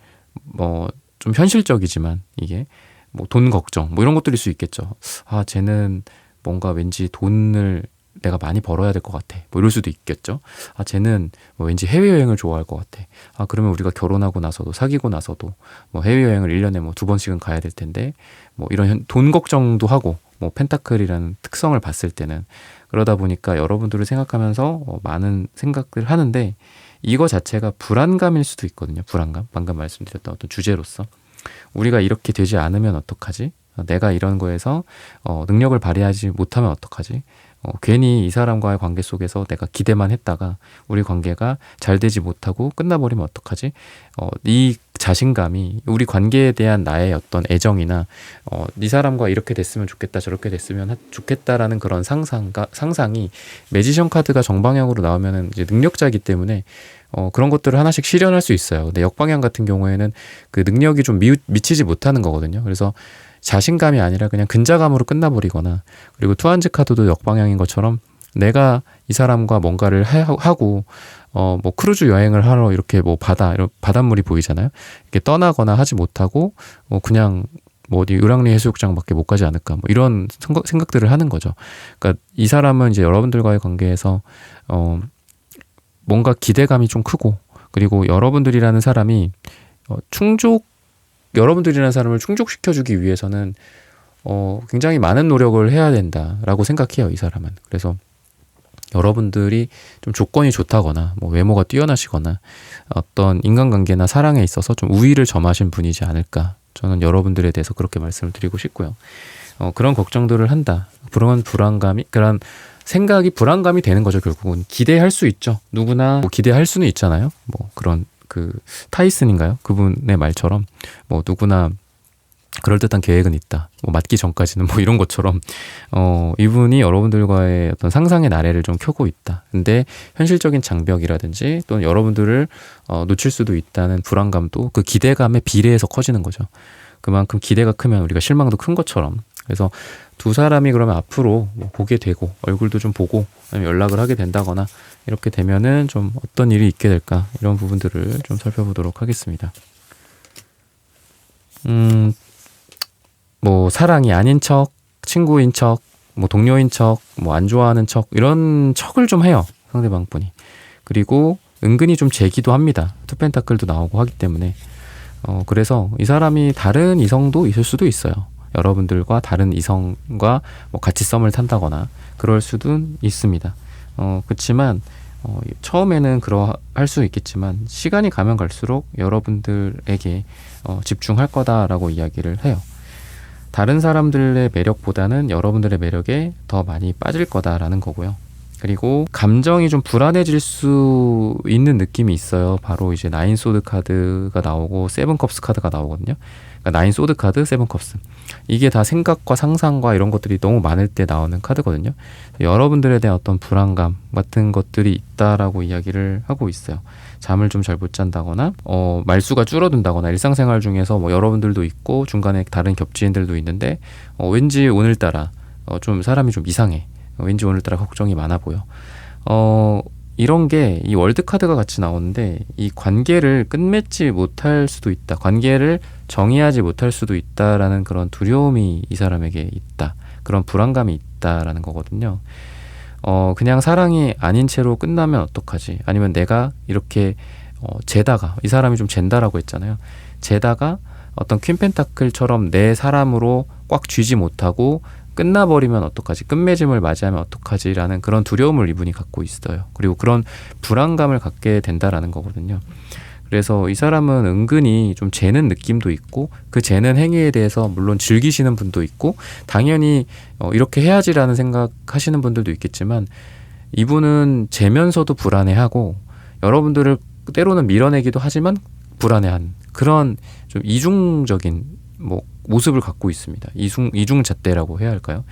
뭐 좀 현실적이지만 이게 뭐 돈 걱정 뭐 이런 것들일 수 있겠죠. 아, 쟤는 뭔가 왠지 돈을 내가 많이 벌어야 될 것 같아. 뭐 이럴 수도 있겠죠. 아, 쟤는 뭐 왠지 해외여행을 좋아할 것 같아. 아, 그러면 우리가 결혼하고 나서도 사귀고 나서도 뭐 해외여행을 1년에 뭐 2번씩은 가야 될 텐데 뭐 이런 돈 걱정도 하고 뭐 펜타클이라는 특성을 봤을 때는 그러다 보니까 여러분들을 생각하면서 많은 생각을 하는데 이거 자체가 불안감일 수도 있거든요. 불안감. 방금 말씀드렸던 어떤 주제로서 우리가 이렇게 되지 않으면 어떡하지? 내가 이런 거에서 능력을 발휘하지 못하면 어떡하지? 괜히 이 사람과의 관계 속에서 내가 기대만 했다가 우리 관계가 잘 되지 못하고 끝나버리면 어떡하지? 이 자신감이 우리 관계에 대한 나의 어떤 애정이나 이 사람과 이렇게 됐으면 좋겠다 저렇게 됐으면 좋겠다라는 그런 상상이 매지션 카드가 정방향으로 나오면은 이제 능력자이기 때문에 그런 것들을 하나씩 실현할 수 있어요. 근데 역방향 같은 경우에는 그 능력이 좀 미치지 못하는 거거든요. 그래서 자신감이 아니라 그냥 근자감으로 끝나버리거나 그리고 투한즈 카드도 역방향인 것처럼 내가 이 사람과 뭔가를 하고 뭐 크루즈 여행을 하러 이렇게 뭐 바닷물이 보이잖아요. 이렇게 떠나거나 하지 못하고 그냥 뭐 어디 을왕리 해수욕장밖에 못 가지 않을까 뭐 이런 생각들을 하는 거죠. 그러니까 이 사람은 이제 여러분들과의 관계에서 뭔가 기대감이 좀 크고 그리고 여러분들이라는 사람이 여러분들이라는 사람을 충족시켜주기 위해서는 굉장히 많은 노력을 해야 된다라고 생각해요, 이 사람은. 그래서 여러분들이 좀 조건이 좋다거나 뭐 외모가 뛰어나시거나 어떤 인간관계나 사랑에 있어서 좀 우위를 점하신 분이지 않을까. 저는 여러분들에 대해서 그렇게 말씀을 드리고 싶고요. 그런 걱정들을 한다. 그런 생각이 불안감이 되는 거죠, 결국은. 기대할 수 있죠. 누구나 뭐 기대할 수는 있잖아요. 뭐 그런 타이슨인가요? 그분의 말처럼 뭐 누구나 그럴듯한 계획은 있다. 뭐 맞기 전까지는 뭐 이런 것처럼 이분이 여러분들과의 어떤 상상의 나래를 좀 켜고 있다. 근데 현실적인 장벽이라든지 또는 여러분들을 놓칠 수도 있다는 불안감도 그 기대감에 비례해서 커지는 거죠. 그만큼 기대가 크면 우리가 실망도 큰 것처럼. 그래서 두 사람이 그러면 앞으로 뭐 보게 되고 얼굴도 좀 보고 아니면 연락을 하게 된다거나 이렇게 되면은 좀 어떤 일이 있게 될까 이런 부분들을 좀 살펴보도록 하겠습니다. 뭐 사랑이 아닌 척, 친구인 척, 뭐 동료인 척, 뭐 안 좋아하는 척 이런 척을 좀 해요. 상대방 분이. 그리고 은근히 좀 재기도 합니다. 투펜타클도 나오고 하기 때문에. 그래서 이 사람이 다른 이성도 있을 수도 있어요. 여러분들과 다른 이성과 뭐 같이 썸을 탄다거나 그럴 수도 있습니다. 그렇지만 처음에는 그러할 수 있겠지만 시간이 가면 갈수록 여러분들에게 집중할 거다라고 이야기를 해요. 다른 사람들의 매력보다는 여러분들의 매력에 더 많이 빠질 거다라는 거고요. 그리고 감정이 좀 불안해질 수 있는 느낌이 있어요. 바로 이제 나인 소드 카드가 나오고 세븐 컵스 카드가 나오거든요. 그러니까 나인 소드 카드, 세븐 컵스. 이게 다 생각과 상상과 이런 것들이 너무 많을 때 나오는 카드거든요. 여러분들에 대한 어떤 불안감 같은 것들이 있다라고 이야기를 하고 있어요. 잠을 좀 잘 못 잔다거나 말수가 줄어든다거나 일상생활 중에서 뭐 여러분들도 있고 중간에 다른 겹지인들도 있는데 왠지 오늘따라 좀 사람이 좀 이상해. 왠지 오늘따라 걱정이 많아 보여. 이런 게 이 월드 카드가 같이 나오는데 이 관계를 끝맺지 못할 수도 있다. 관계를 정의하지 못할 수도 있다라는 그런 두려움이 이 사람에게 있다. 그런 불안감이 있다라는 거거든요. 그냥 사랑이 아닌 채로 끝나면 어떡하지? 아니면 내가 이렇게 재다가 이 사람이 좀 잰다라고 했잖아요. 재다가 어떤 퀸 펜타클처럼 내 사람으로 꽉 쥐지 못하고 끝나버리면 어떡하지? 끝맺음을 맞이하면 어떡하지? 라는 그런 두려움을 이분이 갖고 있어요. 그리고 그런 불안감을 갖게 된다라는 거거든요. 그래서 이 사람은 은근히 좀 재는 느낌도 있고 그 재는 행위에 대해서 물론 즐기시는 분도 있고 당연히 이렇게 해야지라는 생각하시는 분들도 있겠지만 이분은 재면서도 불안해하고 여러분들을 때로는 밀어내기도 하지만 불안해한 그런 좀 이중적인 뭐 모습을 갖고 있습니다. 이중잣대라고 해야 할까요?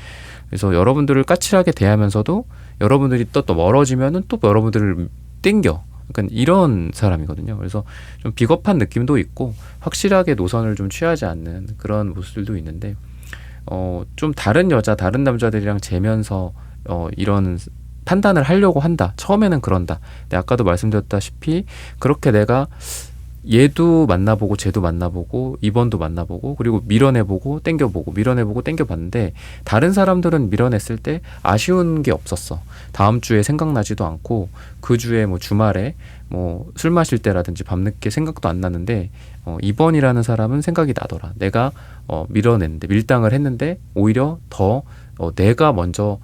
그래서 여러분들을 까칠하게 대하면서도 여러분들이 또 멀어지면은 또 여러분들을 땡겨. 약간 이런 사람이거든요. 그래서 좀 비겁한 느낌도 있고 확실하게 노선을 좀 취하지 않는 그런 모습들도 있는데 좀 다른 여자, 다른 남자들이랑 재면서 이런 판단을 하려고 한다. 처음에는 그런다. 근데 아까도 말씀드렸다시피 그렇게 내가 얘도 만나보고 쟤도 만나보고 이번도 만나보고 그리고 밀어내보고 땡겨보고 밀어내보고 땡겨봤는데 다른 사람들은 밀어냈을 때 아쉬운 게 없었어. 다음 주에 생각나지도 않고 그 주에 뭐 주말에 뭐 술 마실 때라든지 밤늦게 생각도 안 나는데 이번이라는 사람은 생각이 나더라. 내가 밀어냈는데 밀당을 했는데 오히려 더 내가 먼저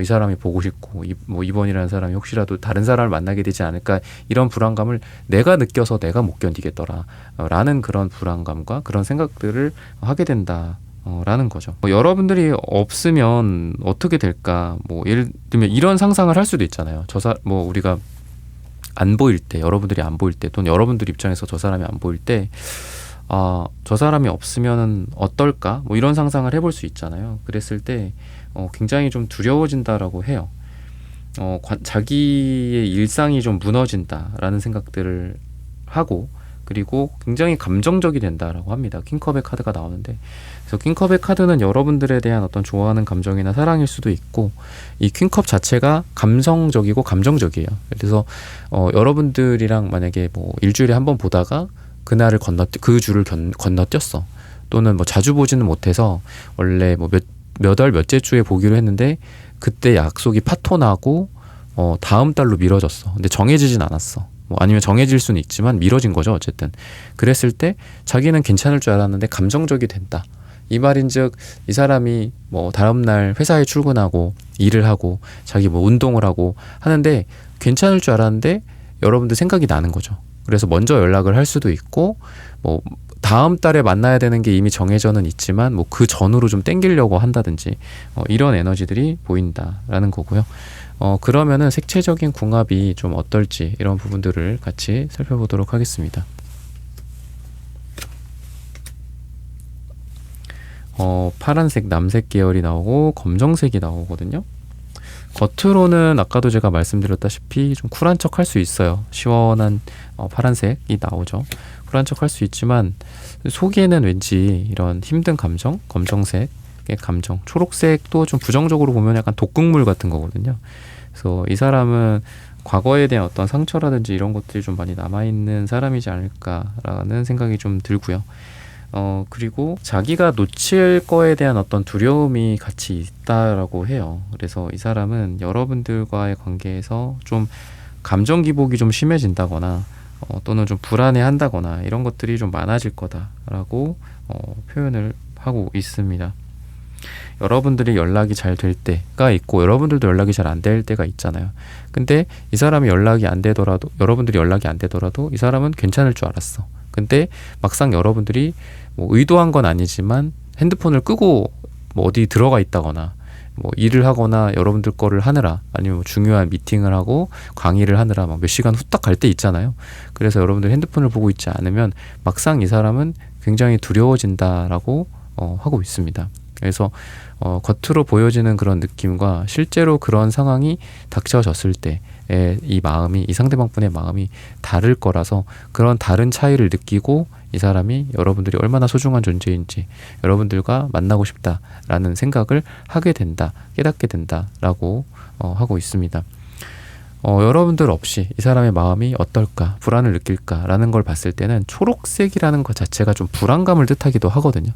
이 사람이 보고 싶고 뭐 이번이라는 사람이 혹시라도 다른 사람을 만나게 되지 않을까 이런 불안감을 내가 느껴서 내가 못 견디겠더라 라는 그런 불안감과 그런 생각들을 하게 된다 라는 거죠. 여러분들이 없으면 어떻게 될까? 뭐 예를 들면 이런 상상을 할 수도 있잖아요. 뭐 우리가 안 보일 때 여러분들이 안 보일 때 또는 여러분들 입장에서 저 사람이 안 보일 때 저 사람이 없으면 어떨까? 뭐 이런 상상을 해볼 수 있잖아요. 그랬을 때 굉장히 좀 두려워진다라고 해요. 자기의 일상이 좀 무너진다라는 생각들을 하고 그리고 굉장히 감정적이 된다라고 합니다. 킹컵의 카드가 나오는데 그래서 킹컵의 카드는 여러분들에 대한 어떤 좋아하는 감정이나 사랑일 수도 있고 이 퀸컵 자체가 감성적이고 감정적이에요. 그래서 여러분들이랑 만약에 뭐 일주일에 한 번 보다가 그날을 그 주를 건너뛰었어. 또는 뭐 자주 보지는 못해서 원래 뭐 몇 월 몇째 주에 보기로 했는데 그때 약속이 파토나고 다음 달로 미뤄졌어. 근데 정해지진 않았어. 뭐 아니면 정해질 수는 있지만 미뤄진 거죠. 어쨌든 그랬을 때 자기는 괜찮을 줄 알았는데 감정적이 된다. 이 말인즉 이 사람이 뭐 다음날 회사에 출근하고 일을 하고 자기 뭐 운동을 하고 하는데 괜찮을 줄 알았는데 여러분들 생각이 나는 거죠. 그래서 먼저 연락을 할 수도 있고 뭐 다음 달에 만나야 되는 게 이미 정해져는 있지만 뭐 그 전으로 좀 땡기려고 한다든지 이런 에너지들이 보인다라는 거고요. 그러면은 색채적인 궁합이 좀 어떨지 이런 부분들을 같이 살펴보도록 하겠습니다. 파란색, 남색 계열이 나오고 검정색이 나오거든요. 겉으로는 아까도 제가 말씀드렸다시피 좀 쿨한 척 할 수 있어요. 시원한 파란색이 나오죠. 쿨한 척 할 수 있지만 속에는 왠지 이런 힘든 감정, 검정색의 감정, 초록색도 좀 부정적으로 보면 약간 독극물 같은 거거든요. 그래서 이 사람은 과거에 대한 어떤 상처라든지 이런 것들이 좀 많이 남아있는 사람이지 않을까라는 생각이 좀 들고요. 그리고 자기가 놓칠 거에 대한 어떤 두려움이 같이 있다라고 해요. 그래서 이 사람은 여러분들과의 관계에서 좀 감정 기복이 좀 심해진다거나 또는 좀 불안해한다거나 이런 것들이 좀 많아질 거다라고 표현을 하고 있습니다. 여러분들이 연락이 잘 될 때가 있고 여러분들도 연락이 잘 안 될 때가 있잖아요. 근데 이 사람이 연락이 안 되더라도 여러분들이 연락이 안 되더라도 이 사람은 괜찮을 줄 알았어. 근데 막상 여러분들이 뭐 의도한 건 아니지만 핸드폰을 끄고 뭐 어디 들어가 있다거나 뭐 일을 하거나 여러분들 거를 하느라 아니면 뭐 중요한 미팅을 하고 강의를 하느라 막 몇 시간 후딱 갈 때 있잖아요. 그래서 여러분들 핸드폰을 보고 있지 않으면 막상 이 사람은 굉장히 두려워진다라고 하고 있습니다. 그래서 겉으로 보여지는 그런 느낌과 실제로 그런 상황이 닥쳐졌을 때 이 마음이 이 상대방분의 마음이 다를 거라서 그런 다른 차이를 느끼고 이 사람이 여러분들이 얼마나 소중한 존재인지 여러분들과 만나고 싶다라는 생각을 하게 된다, 깨닫게 된다라고 하고 있습니다. 여러분들 없이 이 사람의 마음이 어떨까, 불안을 느낄까라는 걸 봤을 때는 초록색이라는 것 자체가 좀 불안감을 뜻하기도 하거든요.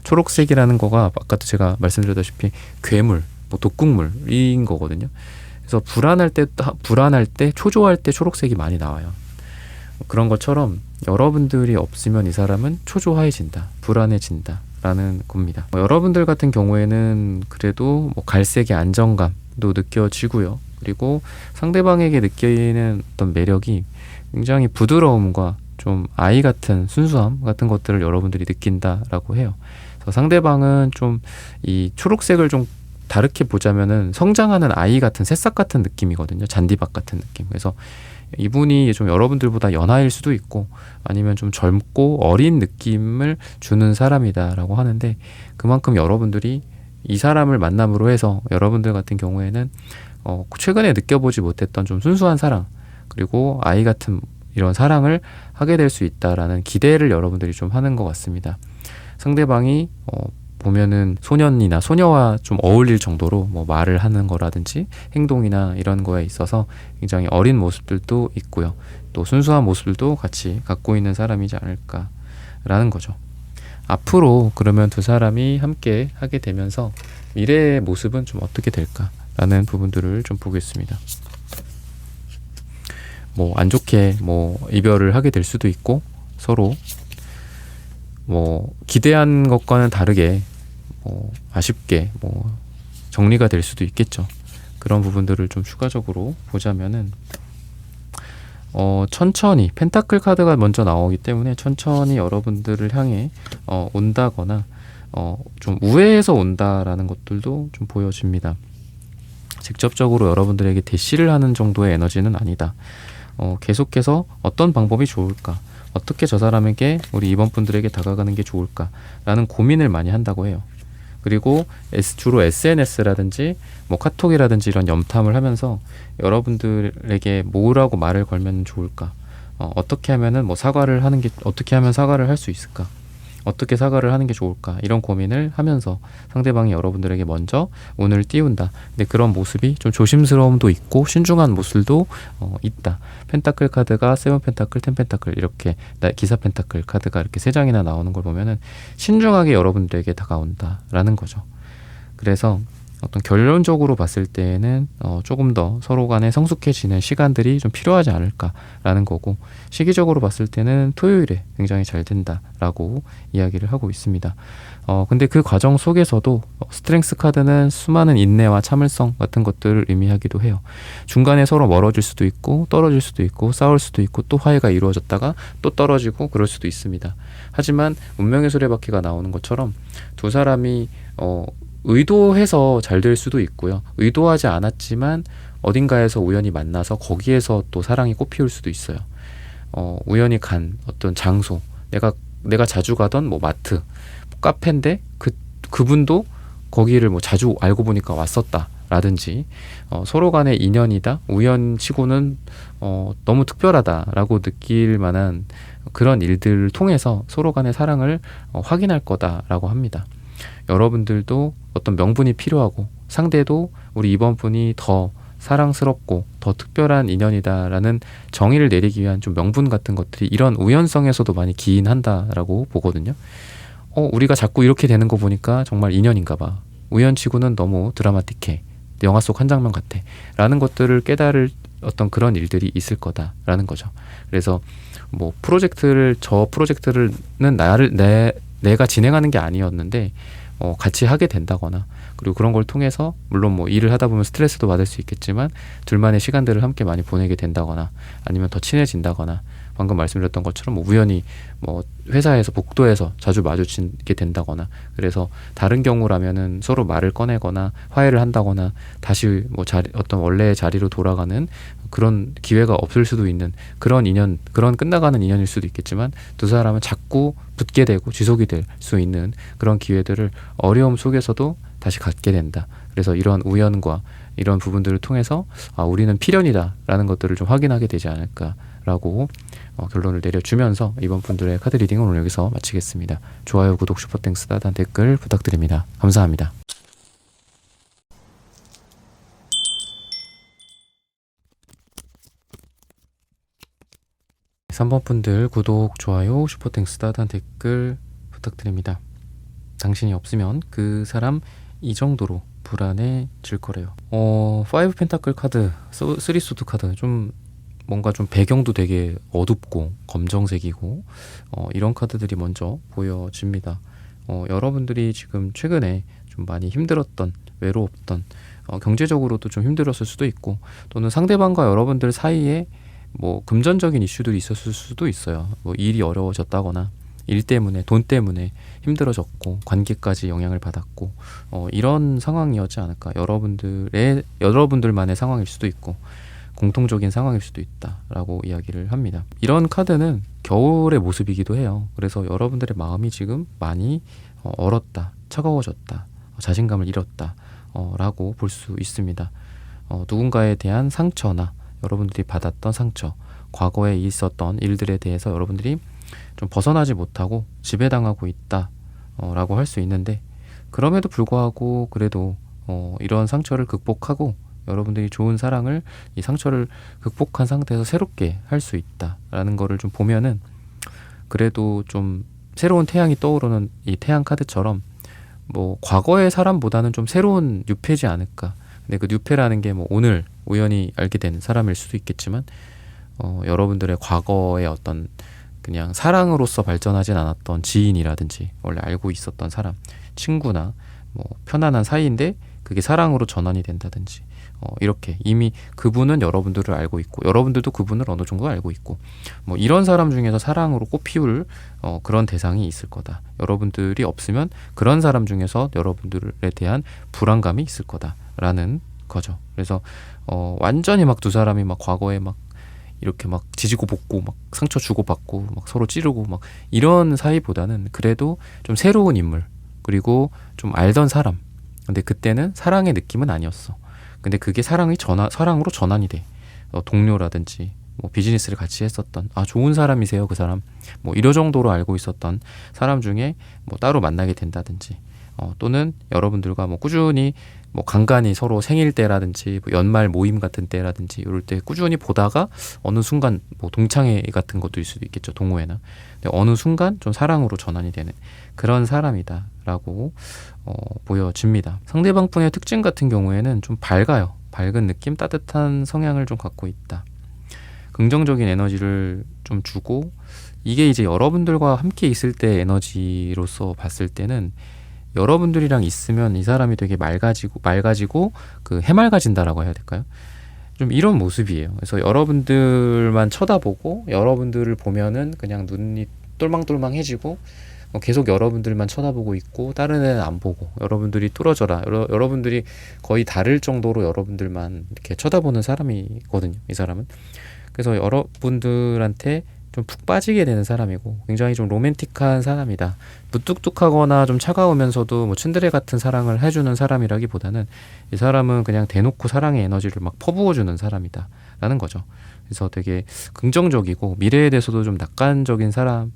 초록색이라는 거가 아까도 제가 말씀드렸다시피 괴물, 뭐 독극물인 거거든요. 그래서 불안할 때, 초조할 때 초록색이 많이 나와요. 그런 것처럼 여러분들이 없으면 이 사람은 초조해진다, 불안해진다라는 겁니다. 여러분들 같은 경우에는 그래도 뭐 갈색의 안정감도 느껴지고요. 그리고 상대방에게 느끼는 어떤 매력이 굉장히 부드러움과 좀 아이 같은 순수함 같은 것들을 여러분들이 느낀다라고 해요. 그래서 상대방은 좀 이 초록색을 좀 다르게 보자면은 성장하는 아이 같은 새싹 같은 느낌이거든요. 잔디밭 같은 느낌. 그래서 이분이 좀 여러분들보다 연하일 수도 있고 아니면 좀 젊고 어린 느낌을 주는 사람이다라고 하는데 그만큼 여러분들이 이 사람을 만남으로 해서 여러분들 같은 경우에는 최근에 느껴보지 못했던 좀 순수한 사랑 그리고 아이 같은 이런 사랑을 하게 될 수 있다라는 기대를 여러분들이 좀 하는 것 같습니다. 상대방이 보면은 소년이나 소녀와 좀 어울릴 정도로 뭐 말을 하는 거라든지 행동이나 이런 거에 있어서 굉장히 어린 모습들도 있고요. 또 순수한 모습들도 같이 갖고 있는 사람이지 않을까라는 거죠. 앞으로 그러면 두 사람이 함께 하게 되면서 미래의 모습은 좀 어떻게 될까라는 부분들을 좀 보겠습니다. 뭐 안 좋게 뭐 이별을 하게 될 수도 있고 서로 뭐 기대한 것과는 다르게 뭐 아쉽게 뭐 정리가 될 수도 있겠죠. 그런 부분들을 좀 추가적으로 보자면은 천천히 펜타클 카드가 먼저 나오기 때문에 천천히 여러분들을 향해 온다거나 좀 우회해서 온다라는 것들도 좀 보여집니다. 직접적으로 여러분들에게 대시를 하는 정도의 에너지는 아니다. 계속해서 어떤 방법이 좋을까? 어떻게 저 사람에게 우리 이번 분들에게 다가가는 게 좋을까라는 고민을 많이 한다고 해요. 그리고 주로 SNS라든지 뭐 카톡이라든지 이런 염탐을 하면서 여러분들에게 뭐라고 말을 걸면 좋을까? 어떻게 하면은 뭐 어떻게 하면 사과를 할 수 있을까? 어떻게 사과를 하는 게 좋을까? 이런 고민을 하면서 상대방이 여러분들에게 먼저 운을 띄운다. 근데 그런 모습이 좀 조심스러움도 있고 신중한 모습도 있다. 펜타클 카드가 세븐 펜타클, 텐 펜타클 이렇게 기사 펜타클 카드가 이렇게 세 장이나 나오는 걸 보면은 신중하게 여러분들에게 다가온다라는 거죠. 그래서 어떤 결론적으로 봤을 때에는 조금 더 서로 간에 성숙해지는 시간들이 좀 필요하지 않을까라는 거고 시기적으로 봤을 때는 토요일에 굉장히 잘 된다라고 이야기를 하고 있습니다. 근데 그 과정 속에서도 스트렝스 카드는 수많은 인내와 참을성 같은 것들을 의미하기도 해요. 중간에 서로 멀어질 수도 있고 떨어질 수도 있고 싸울 수도 있고 또 화해가 이루어졌다가 또 떨어지고 그럴 수도 있습니다. 하지만 운명의 수레바퀴가 나오는 것처럼 두 사람이 의도해서 잘 될 수도 있고요. 의도하지 않았지만 어딘가에서 우연히 만나서 거기에서 또 사랑이 꽃피울 수도 있어요. 우연히 간 어떤 장소, 내가 자주 가던 뭐 마트, 카페인데 그 그분도 거기를 뭐 자주 알고 보니까 왔었다 라든지 서로 간의 인연이다, 우연치고는 너무 특별하다라고 느낄 만한 그런 일들을 통해서 서로 간의 사랑을 확인할 거다라고 합니다. 여러분들도 어떤 명분이 필요하고 상대도 우리 이번 분이 더 사랑스럽고 더 특별한 인연이다라는 정의를 내리기 위한 좀 명분 같은 것들이 이런 우연성에서도 많이 기인한다라고 보거든요. 우리가 자꾸 이렇게 되는 거 보니까 정말 인연인가 봐. 우연치고는 너무 드라마틱해. 영화 속 한 장면 같아. 라는 것들을 깨달을 어떤 그런 일들이 있을 거다라는 거죠. 그래서 뭐 저 프로젝트는 내가 진행하는 게 아니었는데 같이 하게 된다거나, 그리고 그런 걸 통해서 물론 뭐 일을 하다 보면 스트레스도 받을 수 있겠지만 둘만의 시간들을 함께 많이 보내게 된다거나, 아니면 더 친해진다거나, 방금 말씀드렸던 것처럼 뭐 우연히 뭐 회사에서 복도에서 자주 마주치게 된다거나, 그래서 다른 경우라면은 서로 말을 꺼내거나 화해를 한다거나 다시 뭐 어떤 원래의 자리로 돌아가는 그런 기회가 없을 수도 있는 그런 인연, 그런 끝나가는 인연일 수도 있겠지만, 두 사람은 자꾸 붙게 되고 지속이 될 수 있는 그런 기회들을 어려움 속에서도 다시 갖게 된다. 그래서 이런 우연과 이런 부분들을 통해서 우리는 필연이다라는 것들을 좀 확인하게 되지 않을까라고 결론을 내려주면서 이번 분들의 카드 리딩은 오늘 여기서 마치겠습니다. 좋아요, 구독, 슈퍼땡스, 따단 댓글 부탁드립니다. 감사합니다. 삼 번 분들 구독, 좋아요, 슈퍼땡스, 따단 댓글 부탁드립니다. 당신이 없으면 그 사람 이 정도로 불안해질 거래요. 5 펜타클 카드, 3 소드 카드, 좀 뭔가 좀 배경도 되게 어둡고 검정색이고 이런 카드들이 먼저 보여집니다. 여러분들이 지금 최근에 좀 많이 힘들었던, 외로웠던, 경제적으로도 좀 힘들었을 수도 있고, 또는 상대방과 여러분들 사이에 뭐 금전적인 이슈들이 있었을 수도 있어요. 뭐 일이 어려워졌다거나, 일 때문에, 돈 때문에 힘들어졌고, 관계까지 영향을 받았고, 이런 상황이었지 않을까. 여러분들만의 상황일 수도 있고, 공통적인 상황일 수도 있다라고 이야기를 합니다. 이런 카드는 겨울의 모습이기도 해요. 그래서 여러분들의 마음이 지금 많이 얼었다, 차가워졌다, 자신감을 잃었다 라고 볼 수 있습니다. 누군가에 대한 상처나 여러분들이 받았던 상처, 과거에 있었던 일들에 대해서 여러분들이 좀 벗어나지 못하고 지배당하고 있다 라고 할 수 있는데, 그럼에도 불구하고 그래도 이런 상처를 극복하고 여러분들이 좋은 사랑을, 이 상처를 극복한 상태에서 새롭게 할 수 있다라는 거를 좀 보면은, 그래도 좀 새로운 태양이 떠오르는 이 태양 카드처럼 뭐 과거의 사람보다는 좀 새로운 뉴페지 않을까. 근데 그 뉴페라는 게 뭐 오늘 우연히 알게 된 사람일 수도 있겠지만, 여러분들의 과거의 어떤 그냥 사랑으로서 발전하진 않았던 지인이라든지 원래 알고 있었던 사람, 친구나 뭐 편안한 사이인데 그게 사랑으로 전환이 된다든지, 이렇게 이미 그분은 여러분들을 알고 있고 여러분들도 그분을 어느 정도 알고 있고, 뭐 이런 사람 중에서 사랑으로 꽃피울 그런 대상이 있을 거다. 여러분들이 없으면 그런 사람 중에서 여러분들에 대한 불안감이 있을 거다라는 거죠. 그래서 완전히 막 두 사람이 막 과거에 막 이렇게 막 지지고 볶고 막 상처 주고 받고 막 서로 찌르고 막 이런 사이보다는 그래도 좀 새로운 인물, 그리고 좀 알던 사람, 근데 그때는 사랑의 느낌은 아니었어. 근데 그게 사랑으로 전환이 돼. 동료라든지 뭐 비즈니스를 같이 했었던, 좋은 사람이세요 그 사람, 뭐 이런 정도로 알고 있었던 사람 중에 뭐 따로 만나게 된다든지, 또는 여러분들과 뭐 꾸준히 뭐 간간히 서로 생일 때라든지 뭐 연말 모임 같은 때라든지 이럴 때 꾸준히 보다가 어느 순간 뭐 동창회 같은 것도 일 수도 있겠죠, 동호회나. 근데 어느 순간 좀 사랑으로 전환이 되는 그런 사람이다라고 보여집니다. 상대방 분의 특징 같은 경우에는 좀 밝아요. 밝은 느낌, 따뜻한 성향을 좀 갖고 있다. 긍정적인 에너지를 좀 주고, 이게 이제 여러분들과 함께 있을 때 에너지로서 봤을 때는 여러분들이랑 있으면 이 사람이 되게 맑아지고 그 해맑아진다라고 해야 될까요? 좀 이런 모습이에요. 그래서 여러분들만 쳐다보고 여러분들을 보면은 그냥 눈이 똘망똘망해지고 계속 여러분들만 쳐다보고 있고 다른 애는 안 보고, 여러분들이 뚫어져라, 여러분들이 거의 다를 정도로 여러분들만 이렇게 쳐다보는 사람이거든요, 이 사람은. 그래서 여러분들한테 좀 푹 빠지게 되는 사람이고 굉장히 좀 로맨틱한 사람이다. 무뚝뚝하거나 좀 차가우면서도 뭐 츤드레 같은 사랑을 해주는 사람이라기보다는 이 사람은 그냥 대놓고 사랑의 에너지를 막 퍼부어주는 사람이다 라는 거죠. 그래서 되게 긍정적이고 미래에 대해서도 좀 낙관적인 사람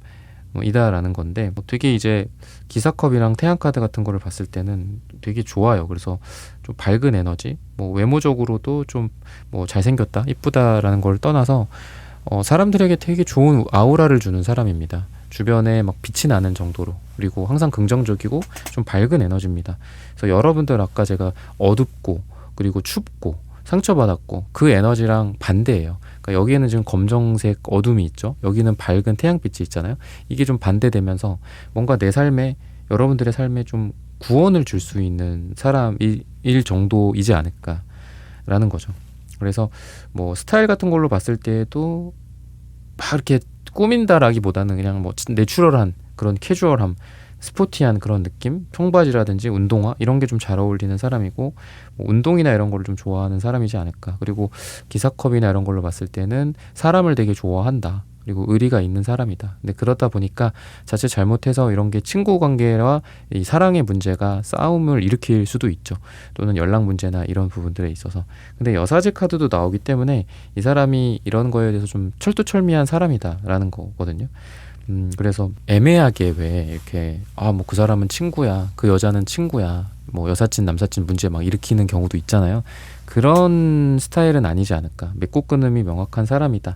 이다라는 건데 되게 이제 기사컵이랑 태양카드 같은 거를 봤을 때는 되게 좋아요. 그래서 좀 밝은 에너지, 뭐 외모적으로도 좀 뭐 잘생겼다, 이쁘다라는 걸 떠나서 사람들에게 되게 좋은 아우라를 주는 사람입니다. 주변에 막 빛이 나는 정도로. 그리고 항상 긍정적이고 좀 밝은 에너지입니다. 그래서 여러분들 아까 제가 어둡고 그리고 춥고 상처받았고 그 에너지랑 반대예요. 그러니까 여기에는 지금 검정색 어둠이 있죠. 여기는 밝은 태양빛이 있잖아요. 이게 좀 반대되면서 뭔가 내 삶에, 여러분들의 삶에 좀 구원을 줄 수 있는 사람일 정도이지 않을까라는 거죠. 그래서 뭐 스타일 같은 걸로 봤을 때도 막 이렇게 꾸민다라기보다는 그냥 뭐 내추럴한 그런 캐주얼함, 스포티한 그런 느낌, 청바지라든지 운동화 이런 게 좀 잘 어울리는 사람이고, 뭐 운동이나 이런 거를 좀 좋아하는 사람이지 않을까. 그리고 기사컵이나 이런 걸로 봤을 때는 사람을 되게 좋아한다, 그리고 의리가 있는 사람이다. 근데 그러다 보니까 자칫 잘못해서 이런 게 친구 관계와 이 사랑의 문제가 싸움을 일으킬 수도 있죠. 또는 연락 문제나 이런 부분들에 있어서. 근데 여사제 카드도 나오기 때문에 이 사람이 이런 거에 대해서 좀 철두철미한 사람이다라는 거거든요. 그래서 애매하게 왜 이렇게 뭐 그 사람은 친구야, 그 여자는 친구야, 뭐 여사친 남사친 문제 막 일으키는 경우도 있잖아요. 그런 스타일은 아니지 않을까. 맺고 끊음이 명확한 사람이다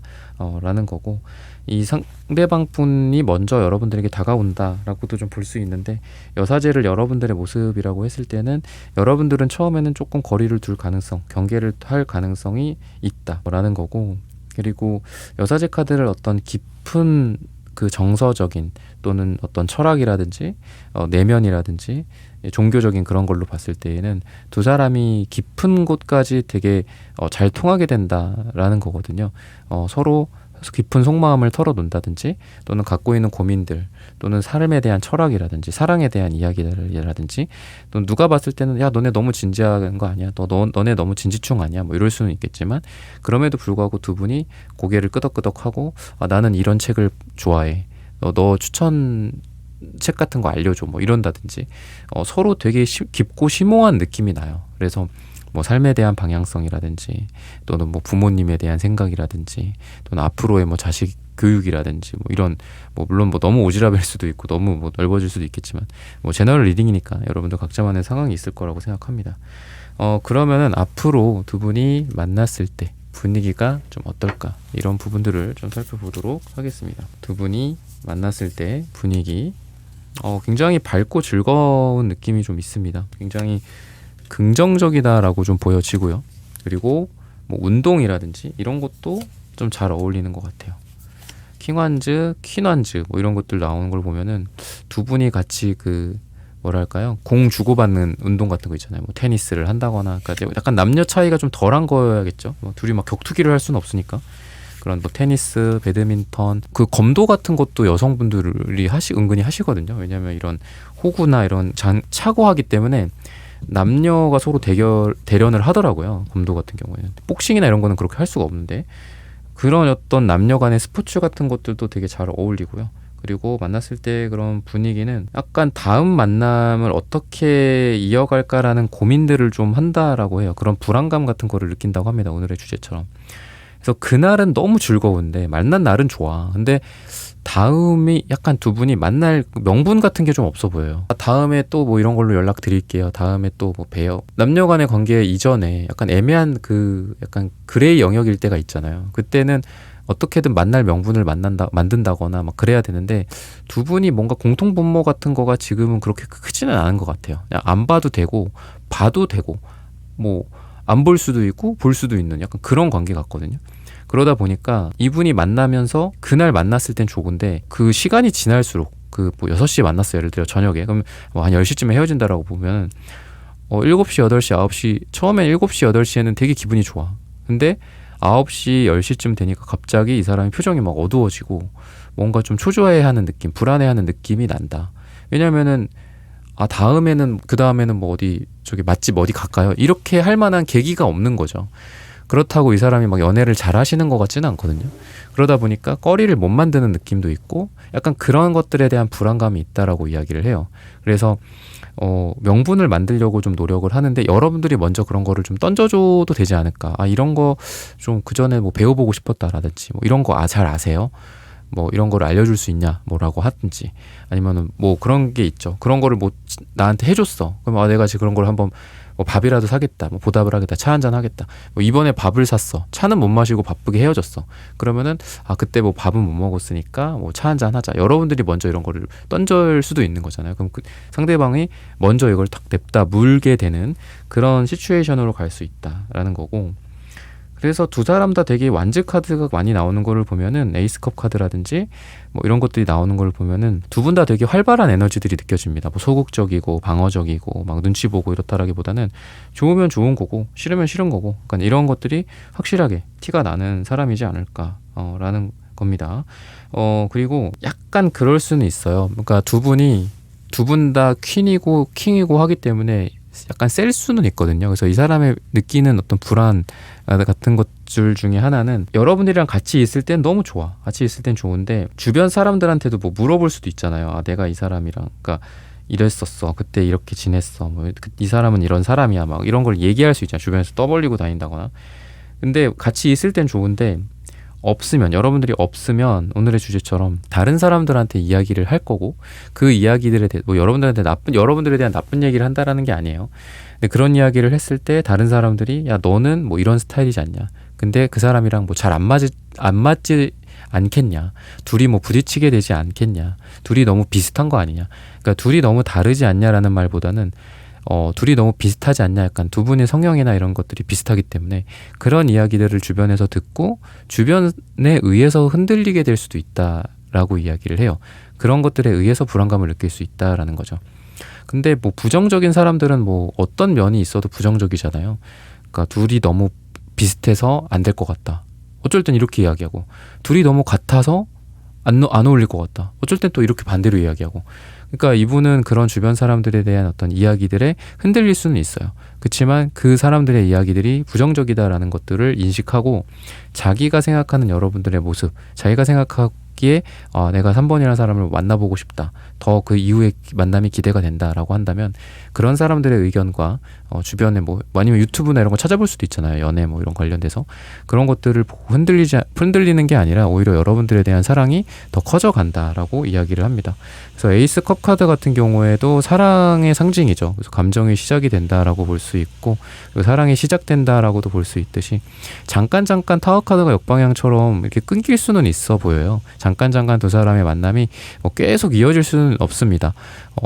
라는 거고, 이 상대방 분이 먼저 여러분들에게 다가온다라고도 좀 볼 수 있는데, 여사제를 여러분들의 모습이라고 했을 때는 여러분들은 처음에는 조금 거리를 둘 가능성, 경계를 할 가능성이 있다라는 거고, 그리고 여사제 카드를 어떤 깊은 그 정서적인 또는 어떤 철학이라든지 내면이라든지 종교적인 그런 걸로 봤을 때에는 두 사람이 깊은 곳까지 되게 잘 통하게 된다라는 거거든요. 서로 깊은 속마음을 털어놓는다든지, 또는 갖고 있는 고민들, 또는 삶에 대한 철학이라든지 사랑에 대한 이야기들이라든지, 또는 누가 봤을 때는 야 너네 너무 진지한 거 아니야, 너네 너무 진지충 아니야, 뭐 이럴 수는 있겠지만, 그럼에도 불구하고 두 분이 고개를 끄덕끄덕하고 나는 이런 책을 좋아해, 너 추천 책 같은 거 알려줘, 뭐 이런다든지, 서로 되게 깊고 심오한 느낌이 나요. 그래서 뭐 삶에 대한 방향성이라든지, 또는 뭐 부모님에 대한 생각이라든지, 또는 앞으로의 뭐 자식 교육이라든지, 뭐 이런, 뭐 물론 뭐 너무 오지랖일 수도 있고 너무 뭐 넓어질 수도 있겠지만, 뭐 제너럴 리딩이니까 여러분들 각자만의 상황이 있을 거라고 생각합니다. 그러면은 앞으로 두 분이 만났을 때 분위기가 좀 어떨까, 이런 부분들을 좀 살펴보도록 하겠습니다. 두 분이 만났을 때 분위기, 굉장히 밝고 즐거운 느낌이 좀 있습니다. 굉장히 긍정적이다라고 좀 보여지고요. 그리고 뭐 운동이라든지 이런 것도 좀 잘 어울리는 것 같아요. 킹완즈, 퀸완즈 뭐 이런 것들 나오는 걸 보면은 두 분이 같이 그 뭐랄까요, 공 주고받는 운동 같은 거 있잖아요. 뭐 테니스를 한다거나, 그러니까 약간 남녀 차이가 좀 덜한 거야겠죠. 뭐 둘이 막 격투기를 할 수는 없으니까. 그런 뭐 테니스, 배드민턴, 그 검도 같은 것도 여성분들이 은근히 하시거든요. 왜냐하면 이런 호구나 이런 차고 하기 때문에 남녀가 서로 대련을 하더라고요. 검도 같은 경우에는. 복싱이나 이런 거는 그렇게 할 수가 없는데, 그런 어떤 남녀 간의 스포츠 같은 것들도 되게 잘 어울리고요. 그리고 만났을 때 그런 분위기는 약간 다음 만남을 어떻게 이어갈까라는 고민들을 좀 한다라고 해요. 그런 불안감 같은 거를 느낀다고 합니다. 오늘의 주제처럼. 그래서 그날은 너무 즐거운데, 만난 날은 좋아. 근데 다음이 약간 두 분이 만날 명분 같은 게 좀 없어 보여요. 다음에 또 뭐 이런 걸로 연락 드릴게요, 다음에 또 뭐 봬요. 남녀 간의 관계 이전에 약간 애매한 그 약간 그레이 영역일 때가 있잖아요. 그때는 어떻게든 만날 명분을 만든다거나 막 그래야 되는데, 두 분이 뭔가 공통 분모 같은 거가 지금은 그렇게 크지는 않은 것 같아요. 그냥 안 봐도 되고 봐도 되고, 뭐 안 볼 수도 있고 볼 수도 있는 약간 그런 관계 같거든요. 그러다 보니까 이분이 만나면서 그날 만났을 땐 좋은데, 그 시간이 지날수록 그 뭐 6시에 만났어요, 예를 들어 저녁에. 그럼 뭐 한 10시쯤에 헤어진다라고 보면 7시, 8시, 9시, 처음엔 7시, 8시에는 되게 기분이 좋아. 근데 9시, 10시쯤 되니까 갑자기 이 사람이 표정이 막 어두워지고 뭔가 좀 초조해하는 느낌, 불안해하는 느낌이 난다. 왜냐면은 그 다음에는 뭐 어디 맛집 어디 갈까요? 이렇게 할 만한 계기가 없는 거죠. 그렇다고 이 사람이 막 연애를 잘 하시는 것 같지는 않거든요. 그러다 보니까 거리를 못 만드는 느낌도 있고 약간 그런 것들에 대한 불안감이 있다라고 이야기를 해요. 그래서 명분을 만들려고 좀 노력을 하는데 여러분들이 먼저 그런 거를 좀 던져줘도 되지 않을까. 아, 이런 거 좀 그전에 뭐 배워보고 싶었다라든지 뭐 이런 거 잘 아세요? 뭐 이런 거를 알려줄 수 있냐 뭐라고 하든지 아니면은 뭐 그런 게 있죠. 그런 거를 뭐 나한테 해줬어. 그럼 내가 지금 그런 걸 한번 뭐 밥이라도 사겠다, 뭐 보답을 하겠다, 차 한잔 하겠다. 뭐 이번에 밥을 샀어. 차는 못 마시고 바쁘게 헤어졌어. 그러면은 그때 뭐 밥은 못 먹었으니까 뭐 차 한잔 하자. 여러분들이 먼저 이런 거를 던질 수도 있는 거잖아요. 그럼 그 상대방이 먼저 이걸 탁 냅다 물게 되는 그런 시츄에이션으로 갈 수 있다라는 거고. 그래서 두 사람 다 되게 완즈 카드가 많이 나오는 거를 보면은 에이스컵 카드라든지 뭐 이런 것들이 나오는 걸 보면은 두 분 다 되게 활발한 에너지들이 느껴집니다. 뭐 소극적이고 방어적이고 막 눈치 보고 이렇다라기보다는 좋으면 좋은 거고 싫으면 싫은 거고 그러니까 이런 것들이 확실하게 티가 나는 사람이지 않을까라는 겁니다. 그리고 약간 그럴 수는 있어요. 그러니까 두 분 다 퀸이고 킹이고 하기 때문에 약간 셀 수는 있거든요. 그래서 이 사람의 느끼는 어떤 불안 같은 것들 중에 하나는 여러분들이랑 같이 있을 땐 너무 좋아. 같이 있을 땐 좋은데 주변 사람들한테도 뭐 물어볼 수도 있잖아요. 내가 이 사람이랑 그러니까 이랬었어. 그때 이렇게 지냈어. 뭐 이 사람은 이런 사람이야. 막 이런 걸 얘기할 수 있잖아요. 주변에서 떠벌리고 다닌다거나. 근데 같이 있을 땐 좋은데 여러분들이 없으면 오늘의 주제처럼 다른 사람들한테 이야기를 할 거고 그 이야기들에 대해 뭐 여러분들에 대한 나쁜 얘기를 한다라는 게 아니에요. 근데 그런 이야기를 했을 때 다른 사람들이 야 너는 뭐 이런 스타일이지 않냐. 근데 그 사람이랑 뭐 잘 안 맞지 않겠냐. 둘이 뭐 부딪히게 되지 않겠냐. 둘이 너무 비슷한 거 아니냐. 그러니까 둘이 너무 다르지 않냐라는 말보다는 둘이 너무 비슷하지 않냐. 약간 두 분의 성향이나 이런 것들이 비슷하기 때문에 그런 이야기들을 주변에서 듣고 주변에 의해서 흔들리게 될 수도 있다라고 이야기를 해요. 그런 것들에 의해서 불안감을 느낄 수 있다라는 거죠. 근데 뭐 부정적인 사람들은 뭐 어떤 면이 있어도 부정적이잖아요. 그러니까 둘이 너무 비슷해서 안 될 것 같다. 어쩔 땐 이렇게 이야기하고 둘이 너무 같아서 안 어울릴 것 같다. 어쩔 땐 또 이렇게 반대로 이야기하고 그러니까 이분은 그런 주변 사람들에 대한 어떤 이야기들에 흔들릴 수는 있어요. 그렇지만 그 사람들의 이야기들이 부정적이다라는 것들을 인식하고 자기가 생각하는 여러분들의 모습, 자기가 생각하기에 내가 3번이라는 사람을 만나보고 싶다. 더 그 이후의 만남이 기대가 된다라고 한다면 그런 사람들의 의견과 주변에 뭐 아니면 유튜브나 이런 거 찾아볼 수도 있잖아요. 연애 뭐 이런 관련돼서 그런 것들을 보고 흔들리는 게 아니라 오히려 여러분들에 대한 사랑이 더 커져간다라고 이야기를 합니다. 그래서 에이스 컵 카드 같은 경우에도 사랑의 상징이죠. 그래서 감정이 시작이 된다라고 볼 수 있고 그리고 사랑이 시작된다라고도 볼 수 있듯이 잠깐 타워 카드가 역방향처럼 이렇게 끊길 수는 있어 보여요. 잠깐 두 사람의 만남이 계속 이어질 수는 없습니다.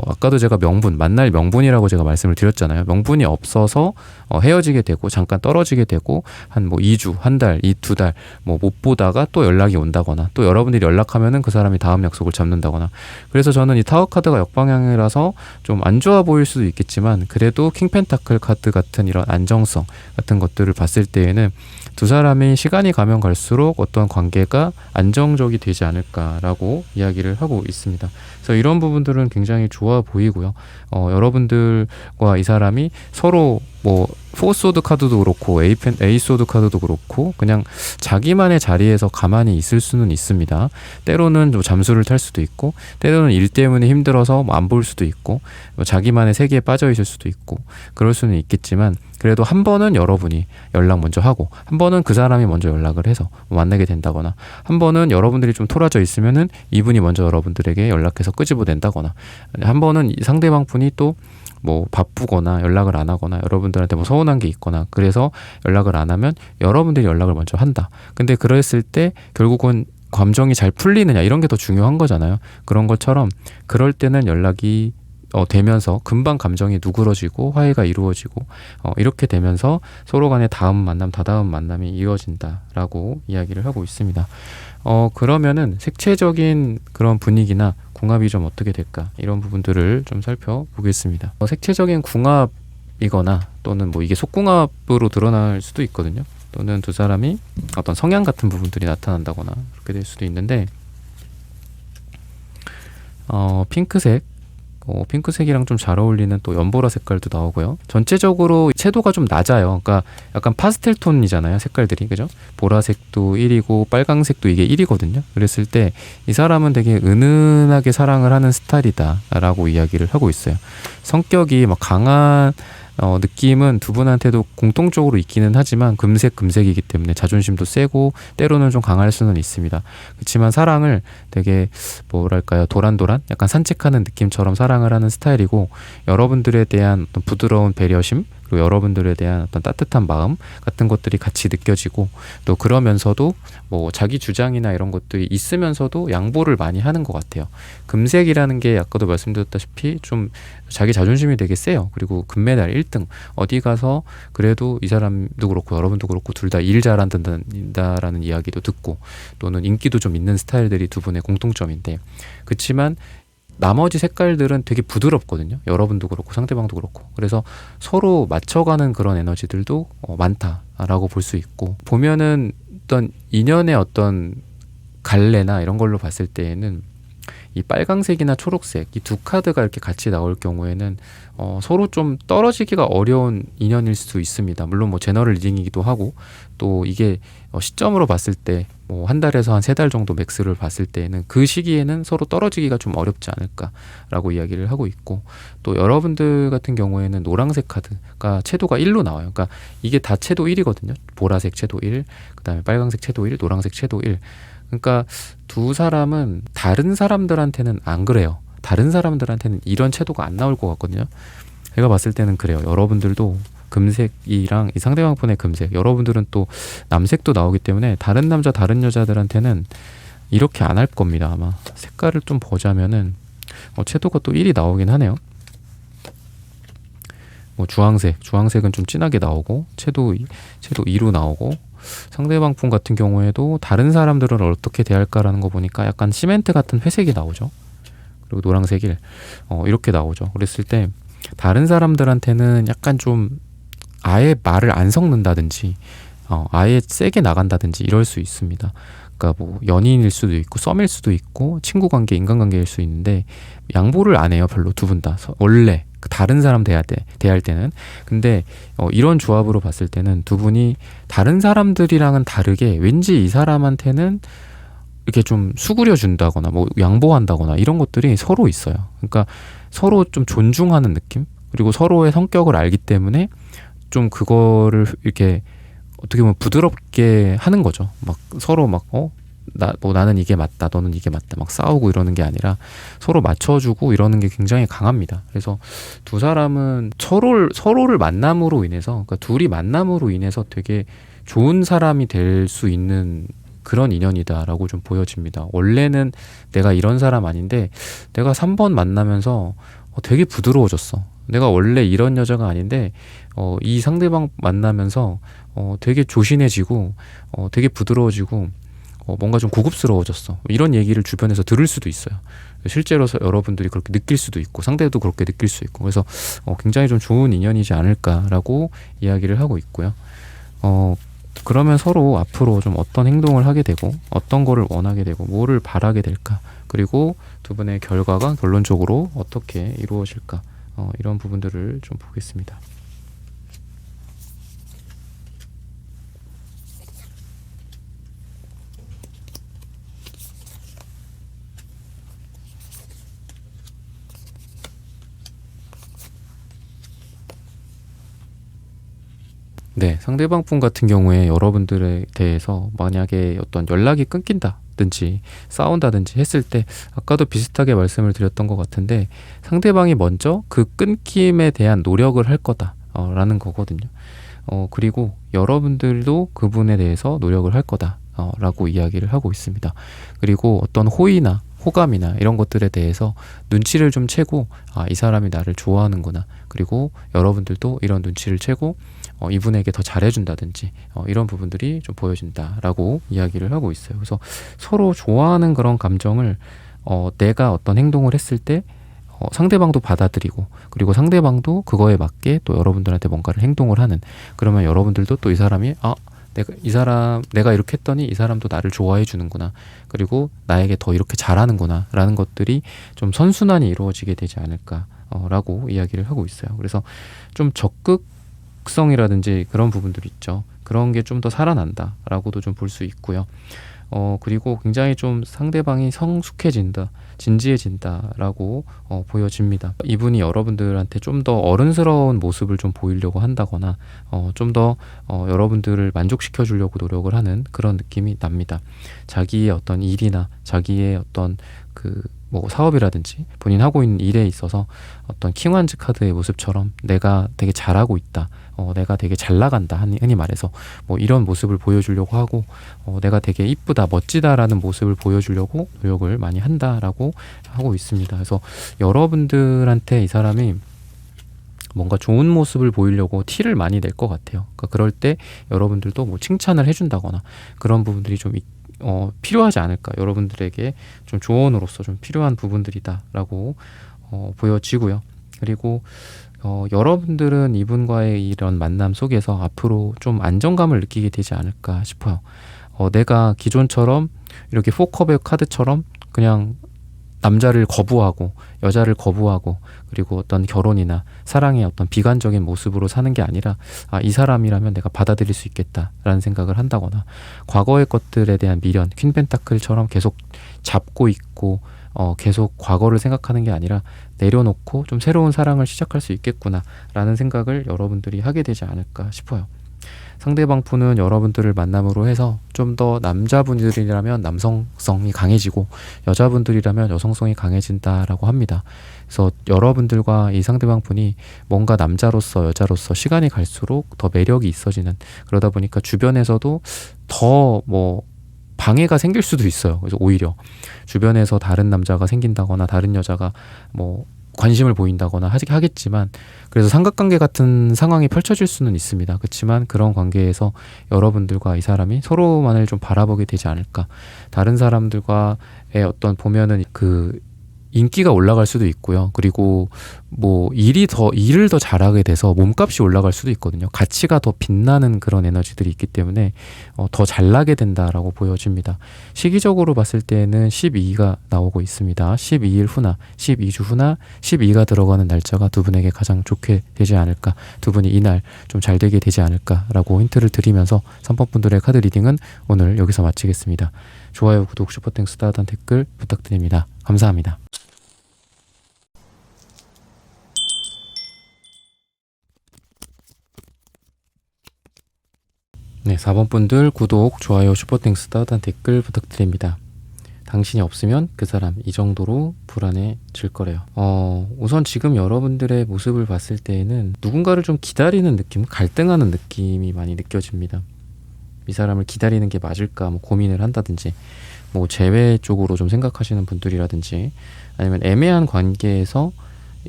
아까도 제가 만날 명분이라고 제가 말씀을 드렸잖아요. 명분이 없어서 헤어지게 되고 잠깐 떨어지게 되고 한 뭐 2주, 한 달, 2달 뭐 못 보다가 또 연락이 온다거나 또 여러분들이 연락하면은 그 사람이 다음 약속을 잡는다거나 그래서 저는 이 타워 카드가 역방향이라서 좀 안 좋아 보일 수도 있겠지만 그래도 킹 펜타클 카드 같은 이런 안정성 같은 것들을 봤을 때에는 두 사람이 시간이 가면 갈수록 어떤 관계가 안정적이 되지 않을까라고 이야기를 하고 있습니다. 그래서 이런 부분들은 굉장히 좋아 보이고요. 여러분들과 이 사람이 서로 뭐 포소드 카드도 그렇고 에이소드 카드도 그렇고 그냥 자기만의 자리에서 가만히 있을 수는 있습니다. 때로는 좀 잠수를 탈 수도 있고 때로는 일 때문에 힘들어서 안 볼 수도 있고 자기만의 세계에 빠져 있을 수도 있고 그럴 수는 있겠지만 그래도 한 번은 여러분이 연락 먼저 하고 한 번은 그 사람이 먼저 연락을 해서 만나게 된다거나 한 번은 여러분들이 좀 토라져 있으면은 이분이 먼저 여러분들에게 연락해서 끄집어낸다거나 한 번은 상대방 분이 또 뭐 바쁘거나 연락을 안 하거나 여러분들한테 뭐 서운한 게 있거나 그래서 연락을 안 하면 여러분들이 연락을 먼저 한다. 근데 그랬을 때 결국은 감정이 잘 풀리느냐 이런 게 더 중요한 거잖아요. 그런 것처럼 그럴 때는 연락이 되면서 금방 감정이 누그러지고 화해가 이루어지고 이렇게 되면서 서로 간의 다음 만남, 다다음 만남이 이어진다라고 이야기를 하고 있습니다. 그러면은 색채적인 그런 분위기나 궁합이 좀 어떻게 될까 이런 부분들을 좀 살펴보겠습니다. 색채적인 궁합이거나 또는 뭐 이게 속궁합으로 드러날 수도 있거든요. 또는 두 사람이 어떤 성향 같은 부분들이 나타난다거나 그렇게 될 수도 있는데 핑크색 핑크색이랑 좀 잘 어울리는 또 연보라 색깔도 나오고요. 전체적으로 채도가 좀 낮아요. 그러니까 약간 파스텔 톤이잖아요, 색깔들이. 그죠? 보라색도 1이고 빨강색도 이게 1이거든요. 그랬을 때 이 사람은 되게 은은하게 사랑을 하는 스타일이다라고 이야기를 하고 있어요. 성격이 막 강한 느낌은 두 분한테도 공통적으로 있기는 하지만 금색이기 때문에 자존심도 세고 때로는 좀 강할 수는 있습니다. 그렇지만 사랑을 되게 뭐랄까요, 도란도란 약간 산책하는 느낌처럼 사랑을 하는 스타일이고, 여러분들에 대한 어떤 부드러운 배려심, 그리고 여러분들에 대한 어떤 따뜻한 마음 같은 것들이 같이 느껴지고, 또 그러면서도 뭐 자기 주장이나 이런 것들이 있으면서도 양보를 많이 하는 것 같아요. 금색이라는 게 아까도 말씀드렸다시피 좀 자기 자존심이 되게 세요. 그리고 금메달 1등 어디 가서 그래도 이 사람도 그렇고 여러분도 그렇고 둘 다 일 잘한다라는 이야기도 듣고, 또는 인기도 좀 있는 스타일들이 두 분의 공통점인데, 그렇지만 나머지 색깔들은 되게 부드럽거든요. 여러분도 그렇고 상대방도 그렇고. 그래서 서로 맞춰가는 그런 에너지들도 많다라고 볼 수 있고, 보면은 어떤 인연의 어떤 갈래나 이런 걸로 봤을 때에는 이 빨강색이나 초록색 이 두 카드가 이렇게 같이 나올 경우에는 서로 좀 떨어지기가 어려운 인연일 수 있습니다. 물론 뭐 제너럴 리딩이기도 하고, 또 이게 시점으로 봤을 때 뭐 한 달에서 한 3달 정도 맥스를 봤을 때에는 그 시기에는 서로 떨어지기가 좀 어렵지 않을까라고 이야기를 하고 있고, 또 여러분들 같은 경우에는 노란색 카드가 채도가 1로 나와요. 그러니까 이게 다 채도 1이거든요. 보라색 채도 1, 그다음에 빨강색 채도 1, 노란색 채도 1. 그러니까 두 사람은 다른 사람들한테는 안 그래요. 다른 사람들한테는 이런 채도가 안 나올 것 같거든요. 제가 봤을 때는 그래요. 여러분들도 금색이랑 이 상대방 분의 금색, 여러분들은 또 남색도 나오기 때문에 다른 남자 다른 여자들한테는 이렇게 안 할 겁니다. 아마 색깔을 좀 보자면은 채도가 또 1이 나오긴 하네요. 뭐 주황색은 좀 진하게 나오고, 채도 2로 나오고, 상대방 분 같은 경우에도 다른 사람들을 어떻게 대할까라는 거 보니까 약간 시멘트 같은 회색이 나오죠. 그리고 노란색 1 이렇게 나오죠. 그랬을 때 다른 사람들한테는 약간 좀 아예 말을 안 섞는다든지 아예 세게 나간다든지 이럴 수 있습니다. 그러니까 뭐 연인일 수도 있고 썸일 수도 있고 친구관계, 인간관계일 수 있는데 양보를 안 해요. 별로 두 분 다. 원래 다른 사람 대할 때는. 근데 이런 조합으로 봤을 때는 두 분이 다른 사람들이랑은 다르게 왠지 이 사람한테는 이렇게 좀 수그려 준다거나 뭐 양보한다거나 이런 것들이 서로 있어요. 그러니까 서로 좀 존중하는 느낌? 그리고 서로의 성격을 알기 때문에 좀 그거를 이렇게 어떻게 보면 부드럽게 하는 거죠. 막 서로 막 나는 이게 맞다, 너는 이게 맞다, 막 싸우고 이러는 게 아니라 서로 맞춰주고 이러는 게 굉장히 강합니다. 그래서 두 사람은 서로를 만남으로 인해서, 그러니까 둘이 만남으로 인해서 되게 좋은 사람이 될 수 있는 그런 인연이다라고 좀 보여집니다. 원래는 내가 이런 사람 아닌데 내가 3번 만나면서 되게 부드러워졌어. 내가 원래 이런 여자가 아닌데 이 상대방 만나면서 되게 조신해지고 되게 부드러워지고 뭔가 좀 고급스러워졌어. 이런 얘기를 주변에서 들을 수도 있어요. 실제로 여러분들이 그렇게 느낄 수도 있고 상대도 그렇게 느낄 수 있고, 그래서 굉장히 좀 좋은 인연이지 않을까라고 이야기를 하고 있고요. 그러면 서로 앞으로 좀 어떤 행동을 하게 되고 어떤 거를 원하게 되고 뭐를 바라게 될까, 그리고 두 분의 결과가 결론적으로 어떻게 이루어질까, 이런 부분들을 좀 보겠습니다. 네, 상대방 분 같은 경우에 여러분들에 대해서 만약에 어떤 연락이 끊긴다든지 싸운다든지 했을 때 아까도 비슷하게 말씀을 드렸던 것 같은데, 상대방이 먼저 그 끊김에 대한 노력을 할 거다 라는 거거든요. 그리고 여러분들도 그분에 대해서 노력을 할 거다 라고 이야기를 하고 있습니다. 그리고 어떤 호의나 호감이나 이런 것들에 대해서 눈치를 좀 채고, 이 사람이 나를 좋아하는구나, 그리고 여러분들도 이런 눈치를 채고 이분에게 더 잘해준다든지 이런 부분들이 좀 보여진다라고 이야기를 하고 있어요. 그래서 서로 좋아하는 그런 감정을 내가 어떤 행동을 했을 때 상대방도 받아들이고, 그리고 상대방도 그거에 맞게 또 여러분들한테 뭔가를 행동을 하는, 그러면 여러분들도 또 이 사람이 내가 이렇게 했더니 이 사람도 나를 좋아해 주는구나. 그리고 나에게 더 이렇게 잘하는구나. 라는 것들이 좀 선순환이 이루어지게 되지 않을까. 라고 이야기를 하고 있어요. 그래서 좀 적극성이라든지 그런 부분들이 있죠. 그런 게 좀 더 살아난다. 라고도 좀 볼 수 있고요. 그리고 굉장히 좀 상대방이 성숙해진다, 진지해진다라고 보여집니다. 이분이 여러분들한테 좀 더 어른스러운 모습을 좀 보이려고 한다거나 좀 더 여러분들을 만족시켜 주려고 노력을 하는 그런 느낌이 납니다. 자기의 어떤 일이나 자기의 어떤 뭐 사업이라든지 본인 하고 있는 일에 있어서 어떤 킹완즈 카드의 모습처럼 내가 되게 잘하고 있다, 내가 되게 잘 나간다, 흔히 말해서 뭐 이런 모습을 보여주려고 하고 내가 되게 이쁘다, 멋지다라는 모습을 보여주려고 노력을 많이 한다라고 하고 있습니다. 그래서 여러분들한테 이 사람이 뭔가 좋은 모습을 보이려고 티를 많이 낼 것 같아요. 그러니까 그럴 때 여러분들도 뭐 칭찬을 해준다거나 그런 부분들이 좀 필요하지 않을까. 여러분들에게 좀 조언으로서 좀 필요한 부분들이다라고 보여지고요. 그리고 여러분들은 이분과의 이런 만남 속에서 앞으로 좀 안정감을 느끼게 되지 않을까 싶어요. 내가 기존처럼 이렇게 포커백 카드처럼 그냥 남자를 거부하고 여자를 거부하고 그리고 어떤 결혼이나 사랑의 어떤 비관적인 모습으로 사는 게 아니라 이 사람이라면 내가 받아들일 수 있겠다라는 생각을 한다거나 과거의 것들에 대한 미련, 퀸 펜타클처럼 계속 잡고 있고 계속 과거를 생각하는 게 아니라 내려놓고 좀 새로운 사랑을 시작할 수 있겠구나라는 생각을 여러분들이 하게 되지 않을까 싶어요. 상대방 분은 여러분들을 만남으로 해서 좀 더 남자분들이라면 남성성이 강해지고 여자분들이라면 여성성이 강해진다라고 합니다. 그래서 여러분들과 이 상대방 분이 뭔가 남자로서 여자로서 시간이 갈수록 더 매력이 있어지는, 그러다 보니까 주변에서도 더 뭐 방해가 생길 수도 있어요. 그래서 오히려 주변에서 다른 남자가 생긴다거나 다른 여자가 뭐 관심을 보인다거나 하겠지만, 그래서 삼각관계 같은 상황이 펼쳐질 수는 있습니다. 그렇지만 그런 관계에서 여러분들과 이 사람이 서로만을 좀 바라보게 되지 않을까. 다른 사람들과의 어떤 보면은 인기가 올라갈 수도 있고요. 그리고 뭐 일을 더 잘하게 돼서 몸값이 올라갈 수도 있거든요. 가치가 더 빛나는 그런 에너지들이 있기 때문에 더 잘나게 된다라고 보여집니다. 시기적으로 봤을 때는 12가 나오고 있습니다. 12일 후나 12주 후나 12가 들어가는 날짜가 두 분에게 가장 좋게 되지 않을까, 두 분이 이날 좀 잘 되게 되지 않을까라고 힌트를 드리면서 3번 분들의 카드 리딩은 오늘 여기서 마치겠습니다. 좋아요, 구독, 슈퍼땡스, 따뜻한 댓글 부탁드립니다. 감사합니다. 네, 4번 분들 구독, 좋아요, 슈퍼땡스, 따뜻한 댓글 부탁드립니다. 당신이 없으면 그 사람 이 정도로 불안해질 거래요. 우선 지금 여러분들의 모습을 봤을 때에는 누군가를 좀 기다리는 느낌, 갈등하는 느낌이 많이 느껴집니다. 이 사람을 기다리는 게 맞을까 뭐 고민을 한다든지, 뭐 재회 쪽으로 좀 생각하시는 분들이라든지, 아니면 애매한 관계에서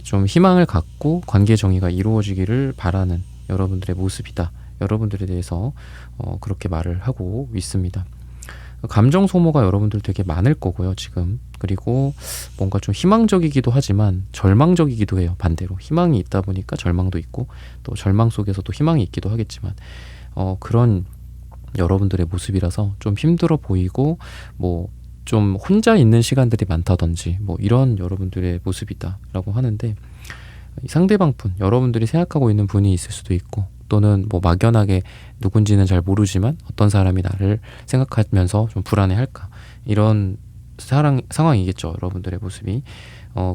좀 희망을 갖고 관계 정의가 이루어지기를 바라는 여러분들의 모습이다. 여러분들에 대해서 그렇게 말을 하고 있습니다. 감정 소모가 여러분들 되게 많을 거고요, 지금. 그리고 뭔가 좀 희망적이기도 하지만 절망적이기도 해요. 반대로 희망이 있다 보니까 절망도 있고, 또 절망 속에서도 희망이 있기도 하겠지만 그런 여러분들의 모습이라서 좀 힘들어 보이고, 뭐 좀 혼자 있는 시간들이 많다든지 뭐 이런 여러분들의 모습이다라고 하는데, 이 상대방 분, 여러분들이 생각하고 있는 분이 있을 수도 있고, 또는 뭐 막연하게 누군지는 잘 모르지만 어떤 사람이 나를 생각하면서 좀 불안해할까, 이런 상황이겠죠, 여러분들의 모습이.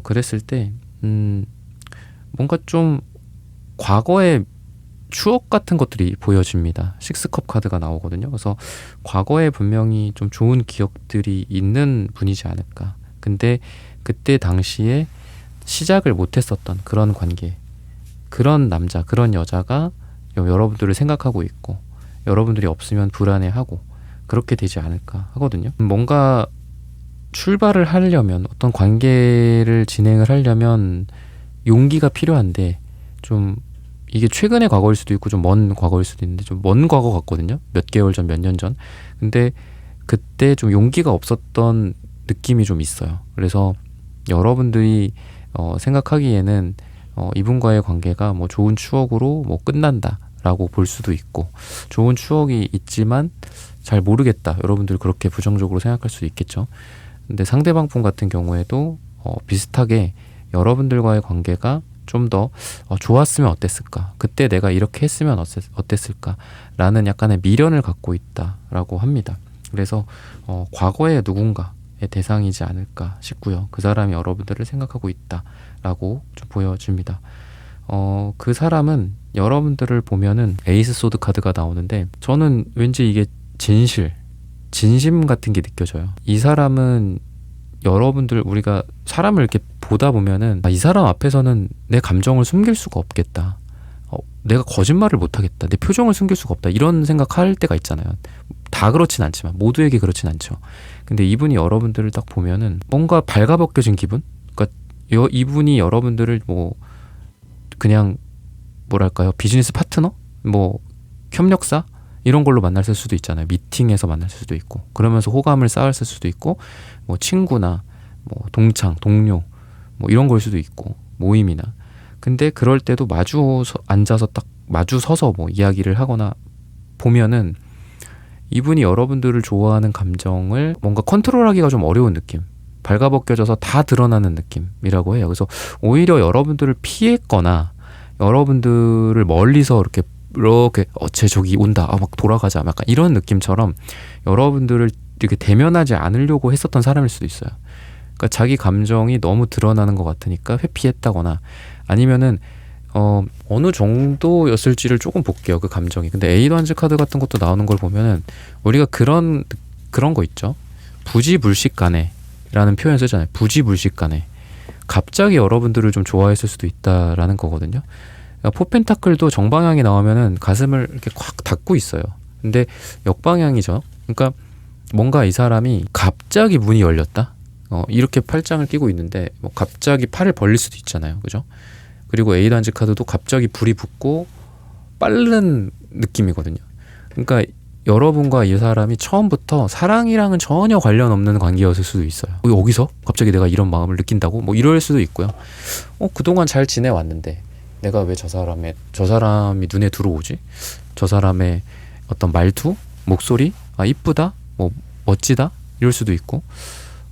그랬을 때 뭔가 좀 과거의 추억 같은 것들이 보여집니다. 식스컵 카드가 나오거든요. 그래서 과거에 분명히 좀 좋은 기억들이 있는 분이지 않을까. 근데 그때 당시에 시작을 못했었던 그런 관계, 그런 남자, 그런 여자가 여러분들을 생각하고 있고, 여러분들이 없으면 불안해하고 그렇게 되지 않을까 하거든요. 뭔가 출발을 하려면, 어떤 관계를 진행을 하려면 용기가 필요한데, 좀 이게 최근의 과거일 수도 있고 좀 먼 과거일 수도 있는데, 좀 먼 과거 같거든요. 몇 개월 전, 몇 년 전. 근데 그때 좀 용기가 없었던 느낌이 좀 있어요. 그래서 여러분들이 생각하기에는 이분과의 관계가 뭐 좋은 추억으로 뭐 끝난다 라고 볼 수도 있고, 좋은 추억이 있지만 잘 모르겠다, 여러분들 그렇게 부정적으로 생각할 수 있겠죠. 근데 상대방분 같은 경우에도 비슷하게 여러분들과의 관계가 좀 더 좋았으면 어땠을까, 그때 내가 이렇게 했으면 어땠을까 라는 약간의 미련을 갖고 있다라고 합니다. 그래서 과거의 누군가의 대상이지 않을까 싶고요. 그 사람이 여러분들을 생각하고 있다라고 좀 보여집니다. 그 사람은 여러분들을 보면은 에이스 소드 카드가 나오는데, 저는 왠지 이게 진심 같은 게 느껴져요. 이 사람은 여러분들, 우리가 사람을 이렇게 보다 보면은 이 사람 앞에서는 내 감정을 숨길 수가 없겠다, 내가 거짓말을 못하겠다, 내 표정을 숨길 수가 없다, 이런 생각할 때가 있잖아요. 다 그렇진 않지만, 모두에게 그렇진 않죠. 근데 이분이 여러분들을 딱 보면은 뭔가 발가벗겨진 기분? 그러니까 이분이 여러분들을 뭐 그냥 뭐랄까요, 비즈니스 파트너? 뭐 협력사? 이런 걸로 만났을 수도 있잖아요. 미팅에서 만났을 수도 있고, 그러면서 호감을 쌓았을 수도 있고, 뭐 친구나 뭐 동창, 동료 뭐 이런 걸 수도 있고, 모임이나. 근데 그럴 때도 앉아서 딱 마주 서서 뭐 이야기를 하거나 보면은 이분이 여러분들을 좋아하는 감정을 뭔가 컨트롤하기가 좀 어려운 느낌, 발가벗겨져서 다 드러나는 느낌이라고 해요. 그래서 오히려 여러분들을 피했거나 여러분들을 멀리서 이렇게 쟤 저기 온다, 막 돌아가자, 약간 이런 느낌처럼 여러분들을 이렇게 대면하지 않으려고 했었던 사람일 수도 있어요. 그러니까 자기 감정이 너무 드러나는 것 같으니까 회피했다거나, 아니면은 어느 정도였을지를 조금 볼게요, 그 감정이. 근데 에이드원즈 카드 같은 것도 나오는 걸 보면은 우리가 그런 거 있죠. 부지불식간에 라는 표현 쓰잖아요. 부지불식간에 갑자기 여러분들을 좀 좋아했을 수도 있다라는 거거든요. 포펜타클도 정방향이 나오면은 가슴을 이렇게 콱 닫고 있어요. 근데 역방향이죠. 그러니까 뭔가 이 사람이 갑자기 문이 열렸다, 이렇게 팔짱을 끼고 있는데 뭐 갑자기 팔을 벌릴 수도 있잖아요, 그죠? 그리고 에이단지 카드도 갑자기 불이 붙고 빠른 느낌이거든요. 그러니까 여러분과 이 사람이 처음부터 사랑이랑은 전혀 관련 없는 관계였을 수도 있어요. 여기서 갑자기 내가 이런 마음을 느낀다고? 뭐 이럴 수도 있고요. 그동안 잘 지내왔는데 내가 왜 저 사람이 눈에 들어오지? 저 사람의 어떤 말투, 목소리, 이쁘다, 뭐 멋지다, 이럴 수도 있고,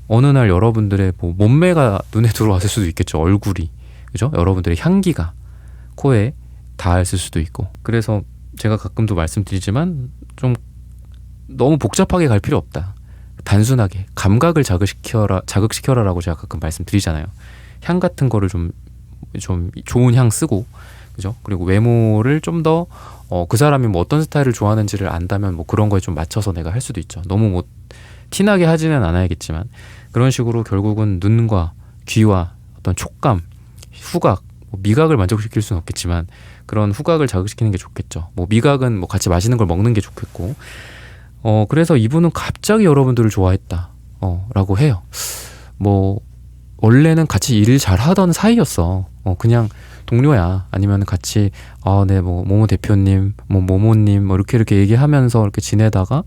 어느 날 여러분들의 뭐 몸매가 눈에 들어왔을 수도 있겠죠. 얼굴이, 그죠? 여러분들의 향기가 코에 닿았을 수도 있고. 그래서 제가 가끔도 말씀드리지만 좀 너무 복잡하게 갈 필요 없다. 단순하게 감각을 자극시켜라라고 제가 가끔 말씀드리잖아요. 향 같은 거를 좀 좋은 향 쓰고, 그죠? 그리고 외모를 좀 더 그 사람이 뭐 어떤 스타일을 좋아하는지를 안다면 뭐 그런 거에 좀 맞춰서 내가 할 수도 있죠. 너무 뭐 티나게 하지는 않아야겠지만, 그런 식으로 결국은 눈과 귀와 어떤 촉감, 후각, 뭐 미각을 만족시킬 수는 없겠지만 그런 후각을 자극시키는 게 좋겠죠. 뭐 미각은 뭐 같이 맛있는 걸 먹는 게 좋겠고. 그래서 이분은 갑자기 여러분들을 좋아했다 라고 해요. 뭐 원래는 같이 일을 잘 하던 사이였어. 그냥 동료야. 아니면 같이 네, 뭐 모모 대표님, 뭐 모모님, 뭐 이렇게 얘기하면서 이렇게 지내다가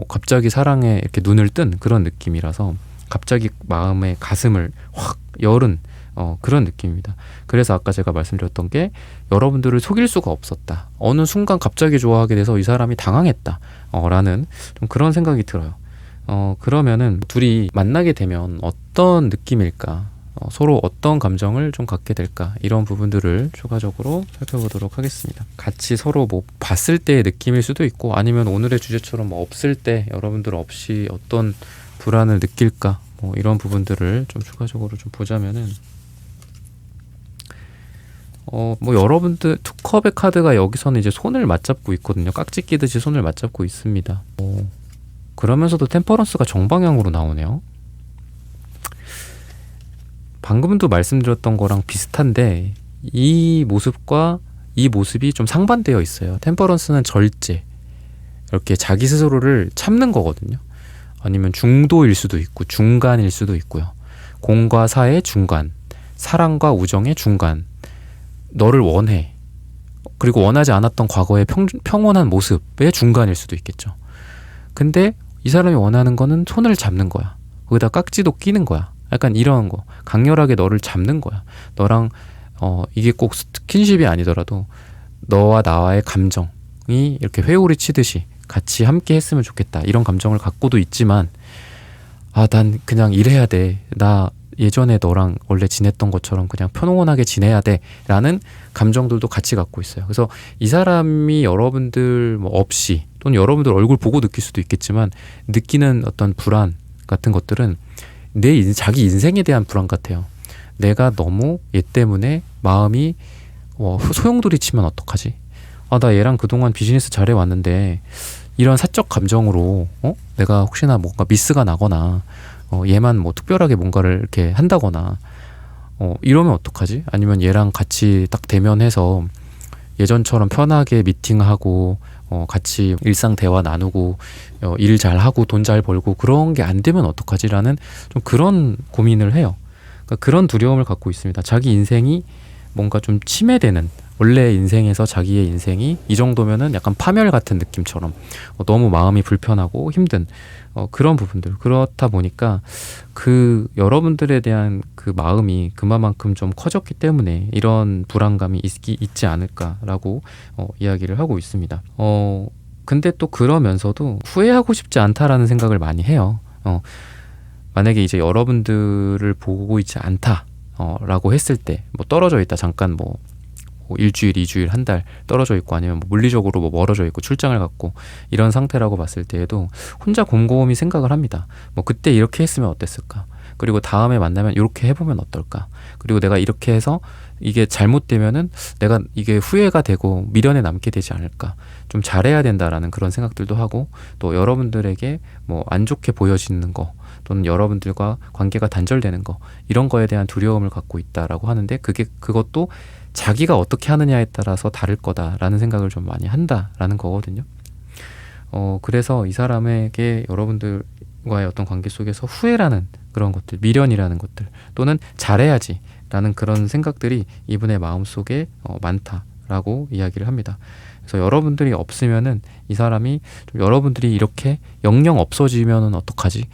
갑자기 사랑에 이렇게 눈을 뜬 그런 느낌이라서 갑자기 마음의 가슴을 확 열은 그런 느낌입니다. 그래서 아까 제가 말씀드렸던 게 여러분들을 속일 수가 없었다. 어느 순간 갑자기 좋아하게 돼서 이 사람이 당황했다. 라는 좀 그런 생각이 들어요. 그러면은 둘이 만나게 되면 어떤 느낌일까? 서로 어떤 감정을 좀 갖게 될까? 이런 부분들을 추가적으로 살펴보도록 하겠습니다. 같이 서로 뭐 봤을 때의 느낌일 수도 있고, 아니면 오늘의 주제처럼 뭐 없을 때 여러분들 없이 어떤 불안을 느낄까? 뭐 이런 부분들을 좀 추가적으로 좀 보자면은 뭐 여러분들 투컵의 카드가 여기서는 이제 손을 맞잡고 있거든요. 깍지 끼듯이 손을 맞잡고 있습니다. 그러면서도 템퍼런스가 정방향으로 나오네요. 방금도 말씀드렸던 거랑 비슷한데 이 모습과 이 모습이 좀 상반되어 있어요. 템퍼런스는 절제, 이렇게 자기 스스로를 참는 거거든요. 아니면 중도일 수도 있고 중간일 수도 있고요. 공과 사의 중간, 사랑과 우정의 중간, 너를 원해, 그리고 원하지 않았던 과거의 평온한 모습의 중간일 수도 있겠죠. 근데 이 사람이 원하는 거는 손을 잡는 거야. 거기다 깍지도 끼는 거야. 약간 이런 거, 강렬하게 너를 잡는 거야. 너랑 이게 꼭 스킨십이 아니더라도 너와 나와의 감정이 이렇게 회오리 치듯이 같이 함께 했으면 좋겠다, 이런 감정을 갖고도 있지만, 난 그냥 이래야 돼, 나 예전에 너랑 원래 지냈던 것처럼 그냥 평온하게 지내야 돼 라는 감정들도 같이 갖고 있어요. 그래서 이 사람이 여러분들 뭐 없이, 또는 여러분들 얼굴 보고 느낄 수도 있겠지만, 느끼는 어떤 불안 같은 것들은 자기 인생에 대한 불안 같아요. 내가 너무 얘 때문에 마음이 소용돌이 치면 어떡하지? 나 얘랑 그동안 비즈니스 잘해왔는데 이런 사적 감정으로 내가 혹시나 뭔가 미스가 나거나 얘만 뭐 특별하게 뭔가를 이렇게 한다거나 이러면 어떡하지? 아니면 얘랑 같이 딱 대면해서 예전처럼 편하게 미팅하고 같이 일상 대화 나누고 일 잘하고 돈 잘 벌고 그런 게 안 되면 어떡하지라는 좀 그런 고민을 해요. 그러니까 그런 두려움을 갖고 있습니다. 자기 인생이 뭔가 좀 침해되는, 원래 인생에서 자기의 인생이 이 정도면은 약간 파멸 같은 느낌처럼 너무 마음이 불편하고 힘든 그런 부분들. 그렇다 보니까 그 여러분들에 대한 그 마음이 그만큼 좀 커졌기 때문에 이런 불안감이 있지 않을까라고 이야기를 하고 있습니다. 근데 또 그러면서도 후회하고 싶지 않다라는 생각을 많이 해요. 만약에 이제 여러분들을 보고 있지 않다 라고 했을 때, 뭐 떨어져 있다, 잠깐 뭐 일주일, 2주일, 한 달 떨어져 있고, 아니면 뭐 물리적으로 뭐 멀어져 있고 출장을 갔고 이런 상태라고 봤을 때에도 혼자 곰곰이 생각을 합니다. 뭐 그때 이렇게 했으면 어땠을까? 그리고 다음에 만나면 이렇게 해보면 어떨까? 그리고 내가 이렇게 해서 이게 잘못되면은 내가 이게 후회가 되고 미련에 남게 되지 않을까? 좀 잘해야 된다라는 그런 생각들도 하고, 또 여러분들에게 뭐 안 좋게 보여지는 거, 또는 여러분들과 관계가 단절되는 거, 이런 거에 대한 두려움을 갖고 있다라고 하는데, 그것도 자기가 어떻게 하느냐에 따라서 다를 거다라는 생각을 좀 많이 한다라는 거거든요. 그래서 이 사람에게 여러분들과의 어떤 관계 속에서 후회라는 그런 것들, 미련이라는 것들, 또는 잘해야지라는 그런 생각들이 이분의 마음속에 많다라고 이야기를 합니다. 그래서 여러분들이 없으면은 이 사람이 좀, 여러분들이 이렇게 영영 없어지면은 어떡하지?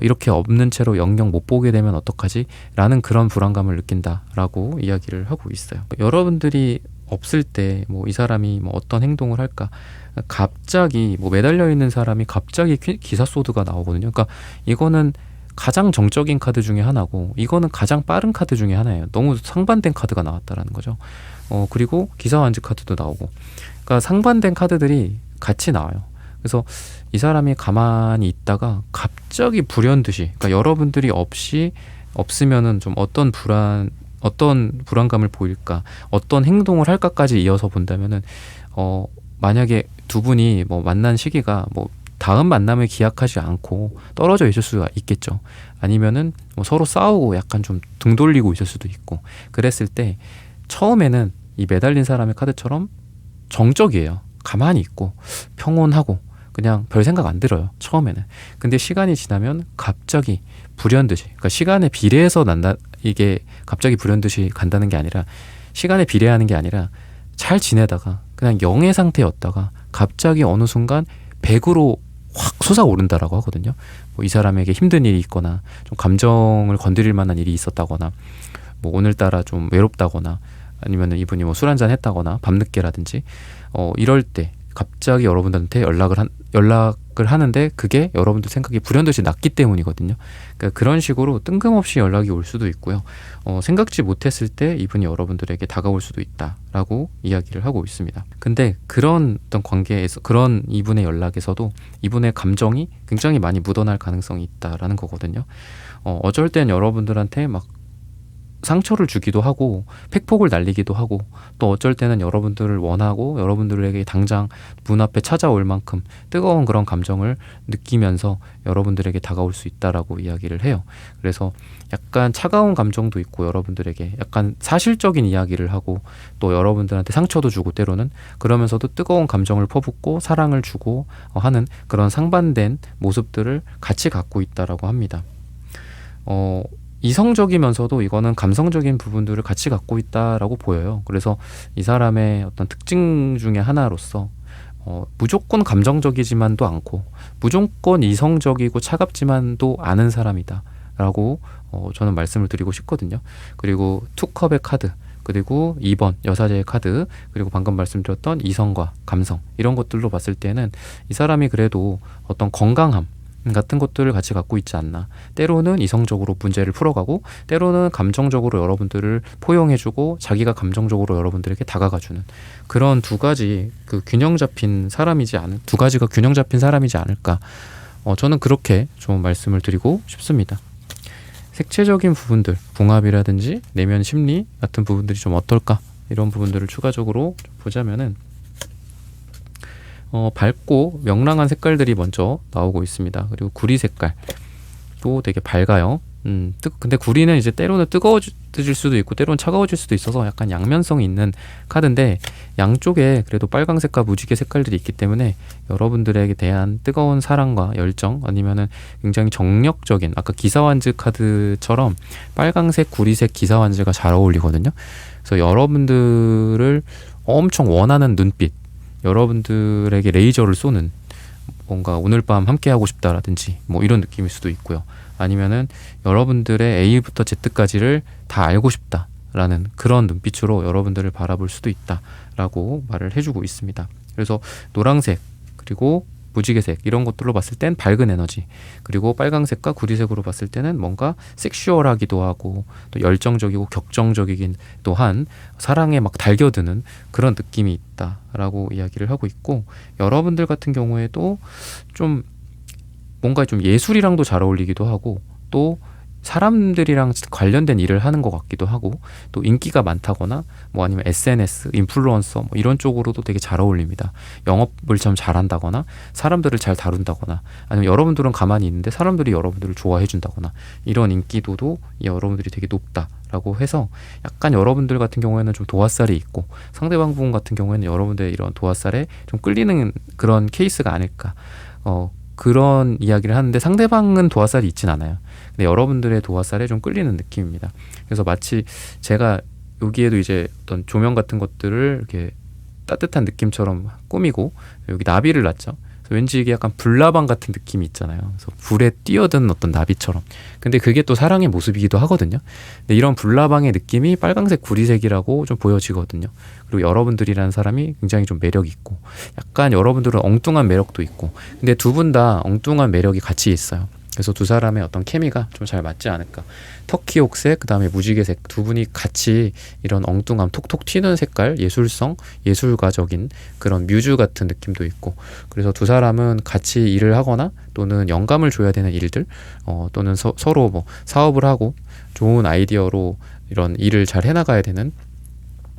이렇게 없는 채로 영영 못 보게 되면 어떡하지? 라는 그런 불안감을 느낀다라고 이야기를 하고 있어요. 여러분들이 없을 때 뭐 이 사람이 뭐 어떤 행동을 할까? 갑자기 뭐 매달려 있는 사람이 갑자기 기사 소드가 나오거든요. 그러니까 이거는 가장 정적인 카드 중에 하나고, 이거는 가장 빠른 카드 중에 하나예요. 너무 상반된 카드가 나왔다라는 거죠. 그리고 기사완즈 카드도 나오고, 그러니까 상반된 카드들이 같이 나와요. 그래서 이 사람이 가만히 있다가 갑자기 불현듯이, 그러니까 여러분들이 없으면은 좀 어떤 불안감을 보일까, 어떤 행동을 할까까지 이어서 본다면은 만약에 두 분이 뭐 만난 시기가 뭐 다음 만남을 기약하지 않고 떨어져 있을 수가 있겠죠. 아니면은 뭐 서로 싸우고 약간 좀 등 돌리고 있을 수도 있고, 그랬을 때 처음에는 이 매달린 사람의 카드처럼 정적이에요. 가만히 있고 평온하고 그냥 별 생각 안 들어요, 처음에는. 근데 시간이 지나면 갑자기 불현듯이, 그러니까 시간에 비례해서 이게 갑자기 불현듯이 간다는 게 아니라, 시간에 비례하는 게 아니라 잘 지내다가 그냥 영의 상태였다가 갑자기 어느 순간 100으로 확 솟아오른다라고 하거든요. 뭐 이 사람에게 힘든 일이 있거나 좀 감정을 건드릴 만한 일이 있었다거나, 뭐 오늘따라 좀 외롭다거나, 아니면 이분이 뭐 술 한잔 했다거나 밤늦게라든지 이럴 때 갑자기 여러분들한테 연락을 하는데, 그게 여러분들 생각이 불현듯이 났기 때문이거든요. 그러니까 그런 식으로 뜬금없이 연락이 올 수도 있고요. 생각지 못했을 때 이분이 여러분들에게 다가올 수도 있다라고 이야기를 하고 있습니다. 근데 그런 어떤 관계에서, 그런 이분의 연락에서도 이분의 감정이 굉장히 많이 묻어날 가능성이 있다라는 거거든요. 어쩔 땐 여러분들한테 막 상처를 주기도 하고 팩폭을 날리기도 하고, 또 어쩔 때는 여러분들을 원하고 여러분들에게 당장 문 앞에 찾아올 만큼 뜨거운 그런 감정을 느끼면서 여러분들에게 다가올 수 있다라고 이야기를 해요. 그래서 약간 차가운 감정도 있고, 여러분들에게 약간 사실적인 이야기를 하고, 또 여러분들한테 상처도 주고 때로는, 그러면서도 뜨거운 감정을 퍼붓고 사랑을 주고 하는 그런 상반된 모습들을 같이 갖고 있다라고 합니다. 이성적이면서도 이거는 감성적인 부분들을 같이 갖고 있다라고 보여요. 그래서 이 사람의 어떤 특징 중에 하나로서 무조건 감정적이지만도 않고, 무조건 이성적이고 차갑지만도 않은 사람이다 라고 저는 말씀을 드리고 싶거든요. 그리고 투컵의 카드, 그리고 2번 여사제의 카드, 그리고 방금 말씀드렸던 이성과 감성, 이런 것들로 봤을 때는 이 사람이 그래도 어떤 건강함 같은 것들을 같이 갖고 있지 않나. 때로는 이성적으로 문제를 풀어가고, 때로는 감정적으로 여러분들을 포용해주고, 자기가 감정적으로 여러분들에게 다가가주는 그런 두 가지 균형 잡힌 사람이지 않은, 두 가지가 균형 잡힌 사람이지 않을까. 저는 그렇게 좀 말씀을 드리고 싶습니다. 색채적인 부분들, 궁합이라든지 내면 심리 같은 부분들이 좀 어떨까, 이런 부분들을 추가적으로 보자면은 밝고 명랑한 색깔들이 먼저 나오고 있습니다. 그리고 구리 색깔도 되게 밝아요. 근데 구리는 이제 때로는 뜨거워질 수도 있고 때로는 차가워질 수도 있어서 약간 양면성이 있는 카드인데, 양쪽에 그래도 빨강색과 무지개 색깔들이 있기 때문에 여러분들에게 대한 뜨거운 사랑과 열정, 아니면은 굉장히 정력적인, 아까 기사완즈 카드처럼 빨강색, 구리색 기사완즈가 잘 어울리거든요. 그래서 여러분들을 엄청 원하는 눈빛, 여러분들에게 레이저를 쏘는, 뭔가 오늘 밤 함께 하고 싶다라든지 뭐 이런 느낌일 수도 있고요. 아니면은 여러분들의 A부터 Z까지를 다 알고 싶다라는 그런 눈빛으로 여러분들을 바라볼 수도 있다라고 말을 해주고 있습니다. 그래서 노란색, 그리고 무지개색, 이런 것들로 봤을 땐 밝은 에너지, 그리고 빨강색과 구리색으로 봤을 때는 뭔가 섹슈얼하기도 하고 또 열정적이고 격정적이기도 한, 사랑에 막 달겨드는 그런 느낌이 있다라고 이야기를 하고 있고, 여러분들 같은 경우에도 좀 뭔가 좀 예술이랑도 잘 어울리기도 하고, 또 사람들이랑 관련된 일을 하는 것 같기도 하고, 또 인기가 많다거나 뭐 아니면 SNS, 인플루언서 뭐 이런 쪽으로도 되게 잘 어울립니다. 영업을 좀 잘한다거나, 사람들을 잘 다룬다거나, 아니면 여러분들은 가만히 있는데 사람들이 여러분들을 좋아해 준다거나, 이런 인기도도 여러분들이 되게 높다라고 해서, 약간 여러분들 같은 경우에는 좀 도화살이 있고, 상대방 분 같은 경우에는 여러분들의 이런 도화살에 좀 끌리는 그런 케이스가 아닐까, 그런 이야기를 하는데, 상대방은 도화살이 있진 않아요. 근데 여러분들의 도화살에 좀 끌리는 느낌입니다. 그래서 마치 제가 여기에도 이제 어떤 조명 같은 것들을 이렇게 따뜻한 느낌처럼 꾸미고, 여기 나비를 놨죠. 그래서 왠지 이게 약간 불나방 같은 느낌이 있잖아요. 그래서 불에 뛰어든 어떤 나비처럼. 근데 그게 또 사랑의 모습이기도 하거든요. 근데 이런 불나방의 느낌이 빨강색, 구리색이라고 좀 보여지거든요. 그리고 여러분들이라는 사람이 굉장히 좀 매력 있고, 약간 여러분들은 엉뚱한 매력도 있고, 근데 두 분 다 엉뚱한 매력이 같이 있어요. 그래서 두 사람의 어떤 케미가 좀 잘 맞지 않을까. 터키 옥색, 그 다음에 무지개색, 두 분이 같이 이런 엉뚱함, 톡톡 튀는 색깔, 예술성, 예술가적인 그런 뮤즈 같은 느낌도 있고, 그래서 두 사람은 같이 일을 하거나 또는 영감을 줘야 되는 일들, 또는 서로 뭐 사업을 하고 좋은 아이디어로 이런 일을 잘 해나가야 되는,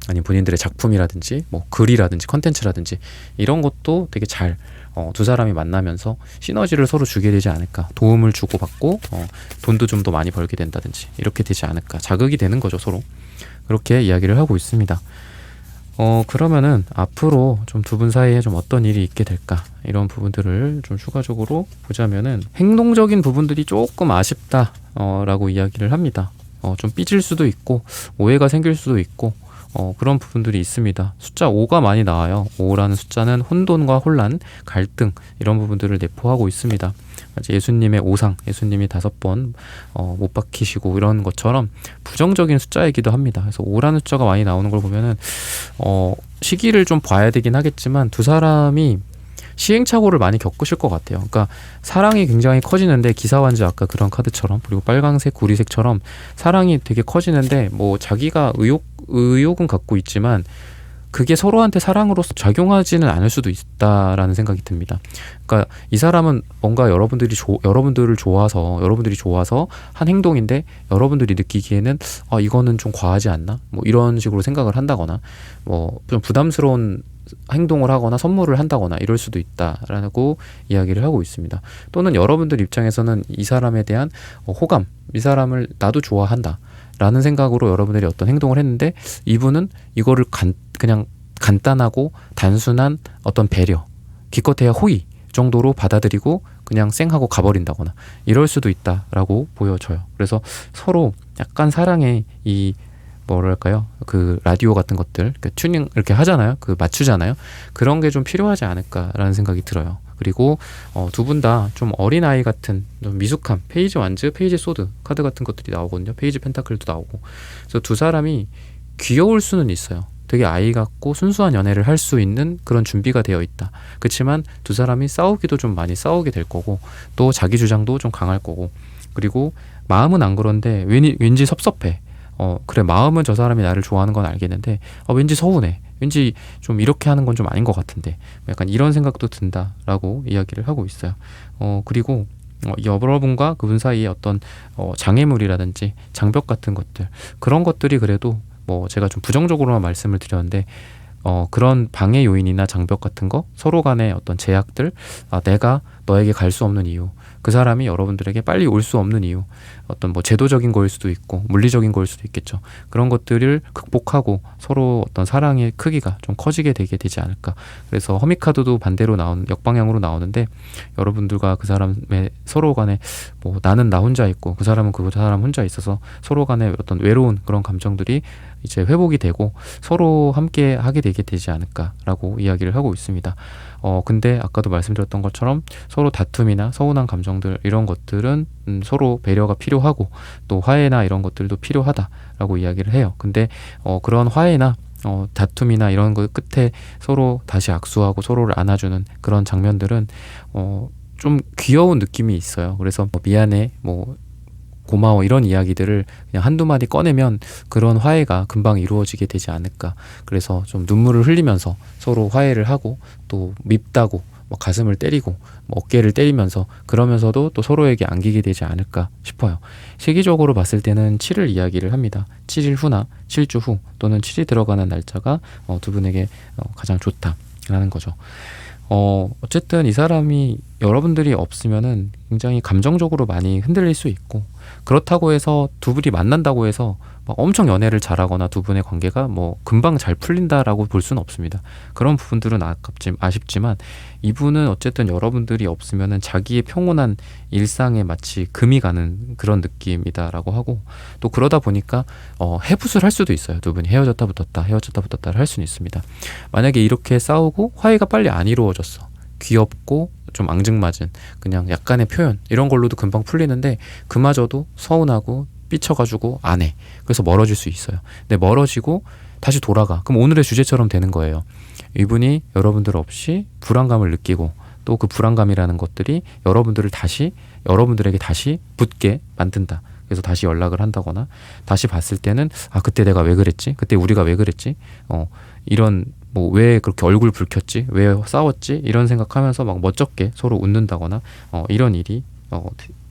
아니 본인들의 작품이라든지 뭐 글이라든지 컨텐츠라든지 이런 것도 되게 잘 두 사람이 만나면서 시너지를 서로 주게 되지 않을까, 도움을 주고받고 돈도 좀 더 많이 벌게 된다든지 이렇게 되지 않을까, 자극이 되는 거죠, 서로. 그렇게 이야기를 하고 있습니다. 그러면은 앞으로 좀 두 분 사이에 좀 어떤 일이 있게 될까, 이런 부분들을 좀 추가적으로 보자면은, 행동적인 부분들이 조금 아쉽다 라고 이야기를 합니다. 좀 삐질 수도 있고 오해가 생길 수도 있고 그런 부분들이 있습니다. 숫자 5가 많이 나와요. 5라는 숫자는 혼돈과 혼란, 갈등, 이런 부분들을 내포하고 있습니다. 예수님의 오상, 예수님이 5번 못 박히시고 이런 것처럼 부정적인 숫자이기도 합니다. 그래서 5라는 숫자가 많이 나오는 걸 보면은 시기를 좀 봐야 되긴 하겠지만, 두 사람이 시행착오를 많이 겪으실 것 같아요. 그러니까 사랑이 굉장히 커지는데, 기사완즈 아까 그런 카드처럼, 그리고 빨강색, 구리색처럼 사랑이 되게 커지는데, 뭐 자기가 의욕은 갖고 있지만 그게 서로한테 사랑으로서 작용하지는 않을 수도 있다라는 생각이 듭니다. 그러니까 이 사람은 뭔가 여러분들이 여러분들이 좋아서 한 행동인데, 여러분들이 느끼기에는 이거는 좀 과하지 않나? 뭐 이런 식으로 생각을 한다거나, 뭐 좀 부담스러운 행동을 하거나 선물을 한다거나 이럴 수도 있다라고 이야기를 하고 있습니다. 또는 여러분들 입장에서는 이 사람에 대한 호감, 이 사람을 나도 좋아한다 라는 생각으로 여러분들이 어떤 행동을 했는데, 이분은 이거를 그냥 간단하고 단순한 어떤 배려, 기껏해야 호의 정도로 받아들이고 그냥 쌩하고 가버린다거나 이럴 수도 있다라고 보여져요. 그래서 서로 약간 사랑에 이 뭐랄까요, 그 라디오 같은 것들, 튜닝 이렇게 하잖아요, 그 맞추잖아요. 그런 게 좀 필요하지 않을까라는 생각이 들어요. 그리고 두 분 다 좀 어린아이 같은 좀 미숙함, 페이지 완즈, 페이지 소드 카드 같은 것들이 나오거든요. 페이지 펜타클도 나오고. 그래서 두 사람이 귀여울 수는 있어요. 되게 아이 같고 순수한 연애를 할 수 있는 그런 준비가 되어 있다. 그렇지만 두 사람이 싸우기도 좀 많이 싸우게 될 거고 또 자기 주장도 좀 강할 거고 그리고 마음은 안 그런데 왠지 섭섭해. 그래 마음은 저 사람이 나를 좋아하는 건 알겠는데 왠지 서운해. 왠지 좀 이렇게 하는 건 좀 아닌 것 같은데 약간 이런 생각도 든다라고 이야기를 하고 있어요. 그리고 여러분과 그분 사이에 어떤 장애물이라든지 장벽 같은 것들 그런 것들이 그래도 뭐 제가 좀 부정적으로만 말씀을 드렸는데 그런 방해 요인이나 장벽 같은 거 서로 간의 어떤 제약들 내가 너에게 갈 수 없는 이유 그 사람이 여러분들에게 빨리 올 수 없는 이유 어떤 뭐 제도적인 거일 수도 있고 물리적인 거일 수도 있겠죠. 그런 것들을 극복하고 서로 어떤 사랑의 크기가 좀 커지게 되지 않을까. 그래서 허미카드도 반대로 역방향으로 나오는데 여러분들과 그 사람의 서로 간에 뭐 나는 나 혼자 있고 그 사람은 그 사람 혼자 있어서 서로 간에 어떤 외로운 그런 감정들이 이제 회복이 되고 서로 함께 하게 되지 않을까라고 이야기를 하고 있습니다. 근데 아까도 말씀드렸던 것처럼 서로 다툼이나 서운한 감정들 이런 것들은 서로 배려가 필요하고 또 화해나 이런 것들도 필요하다라고 이야기를 해요. 근데 그런 화해나 다툼이나 이런 것 끝에 서로 다시 악수하고 서로를 안아주는 그런 장면들은 좀 귀여운 느낌이 있어요. 그래서 뭐 미안해, 뭐 고마워 이런 이야기들을 그냥 한두 마디 꺼내면 그런 화해가 금방 이루어지게 되지 않을까. 그래서 좀 눈물을 흘리면서 서로 화해를 하고 또 밉다고 뭐 가슴을 때리고 뭐 어깨를 때리면서 그러면서도 또 서로에게 안기게 되지 않을까 싶어요. 시기적으로 봤을 때는 7일 이야기를 합니다. 7일 후나 7주 후 또는 7이 들어가는 날짜가 두 분에게 가장 좋다라는 거죠. 어쨌든 이 사람이 여러분들이 없으면은 굉장히 감정적으로 많이 흔들릴 수 있고 그렇다고 해서 두 분이 만난다고 해서 막 엄청 연애를 잘하거나 두 분의 관계가 뭐 금방 잘 풀린다라고 볼 수는 없습니다. 그런 부분들은 아쉽지만 이분은 어쨌든 여러분들이 없으면은 자기의 평온한 일상에 마치 금이 가는 그런 느낌이다라고 하고 또 그러다 보니까 해붓을 할 수도 있어요. 두 분이 헤어졌다 붙었다를 할 수는 있습니다. 만약에 이렇게 싸우고 화해가 빨리 안 이루어졌어. 귀엽고 좀 앙증맞은 그냥 약간의 표현 이런 걸로도 금방 풀리는데 그마저도 서운하고 삐쳐가지고 안 해. 그래서 멀어질 수 있어요. 근데 멀어지고 다시 돌아가. 그럼 오늘의 주제처럼 되는 거예요. 이분이 여러분들 없이 불안감을 느끼고 또 그 불안감이라는 것들이 여러분들에게 다시 붙게 만든다. 그래서 다시 연락을 한다거나 다시 봤을 때는 그때 내가 왜 그랬지? 그때 우리가 왜 그랬지? 이런 뭐 왜 그렇게 얼굴 붉혔지? 왜 싸웠지? 이런 생각하면서 막 멋쩍게 서로 웃는다거나 이런 일이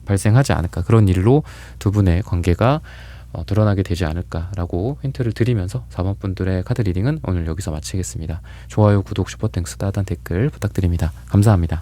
발생하지 않을까. 그런 일로 두 분의 관계가 드러나게 되지 않을까라고 힌트를 드리면서 4번 분들의 카드 리딩은 오늘 여기서 마치겠습니다. 좋아요, 구독, 슈퍼땡스, 따뜻한 댓글 부탁드립니다. 감사합니다.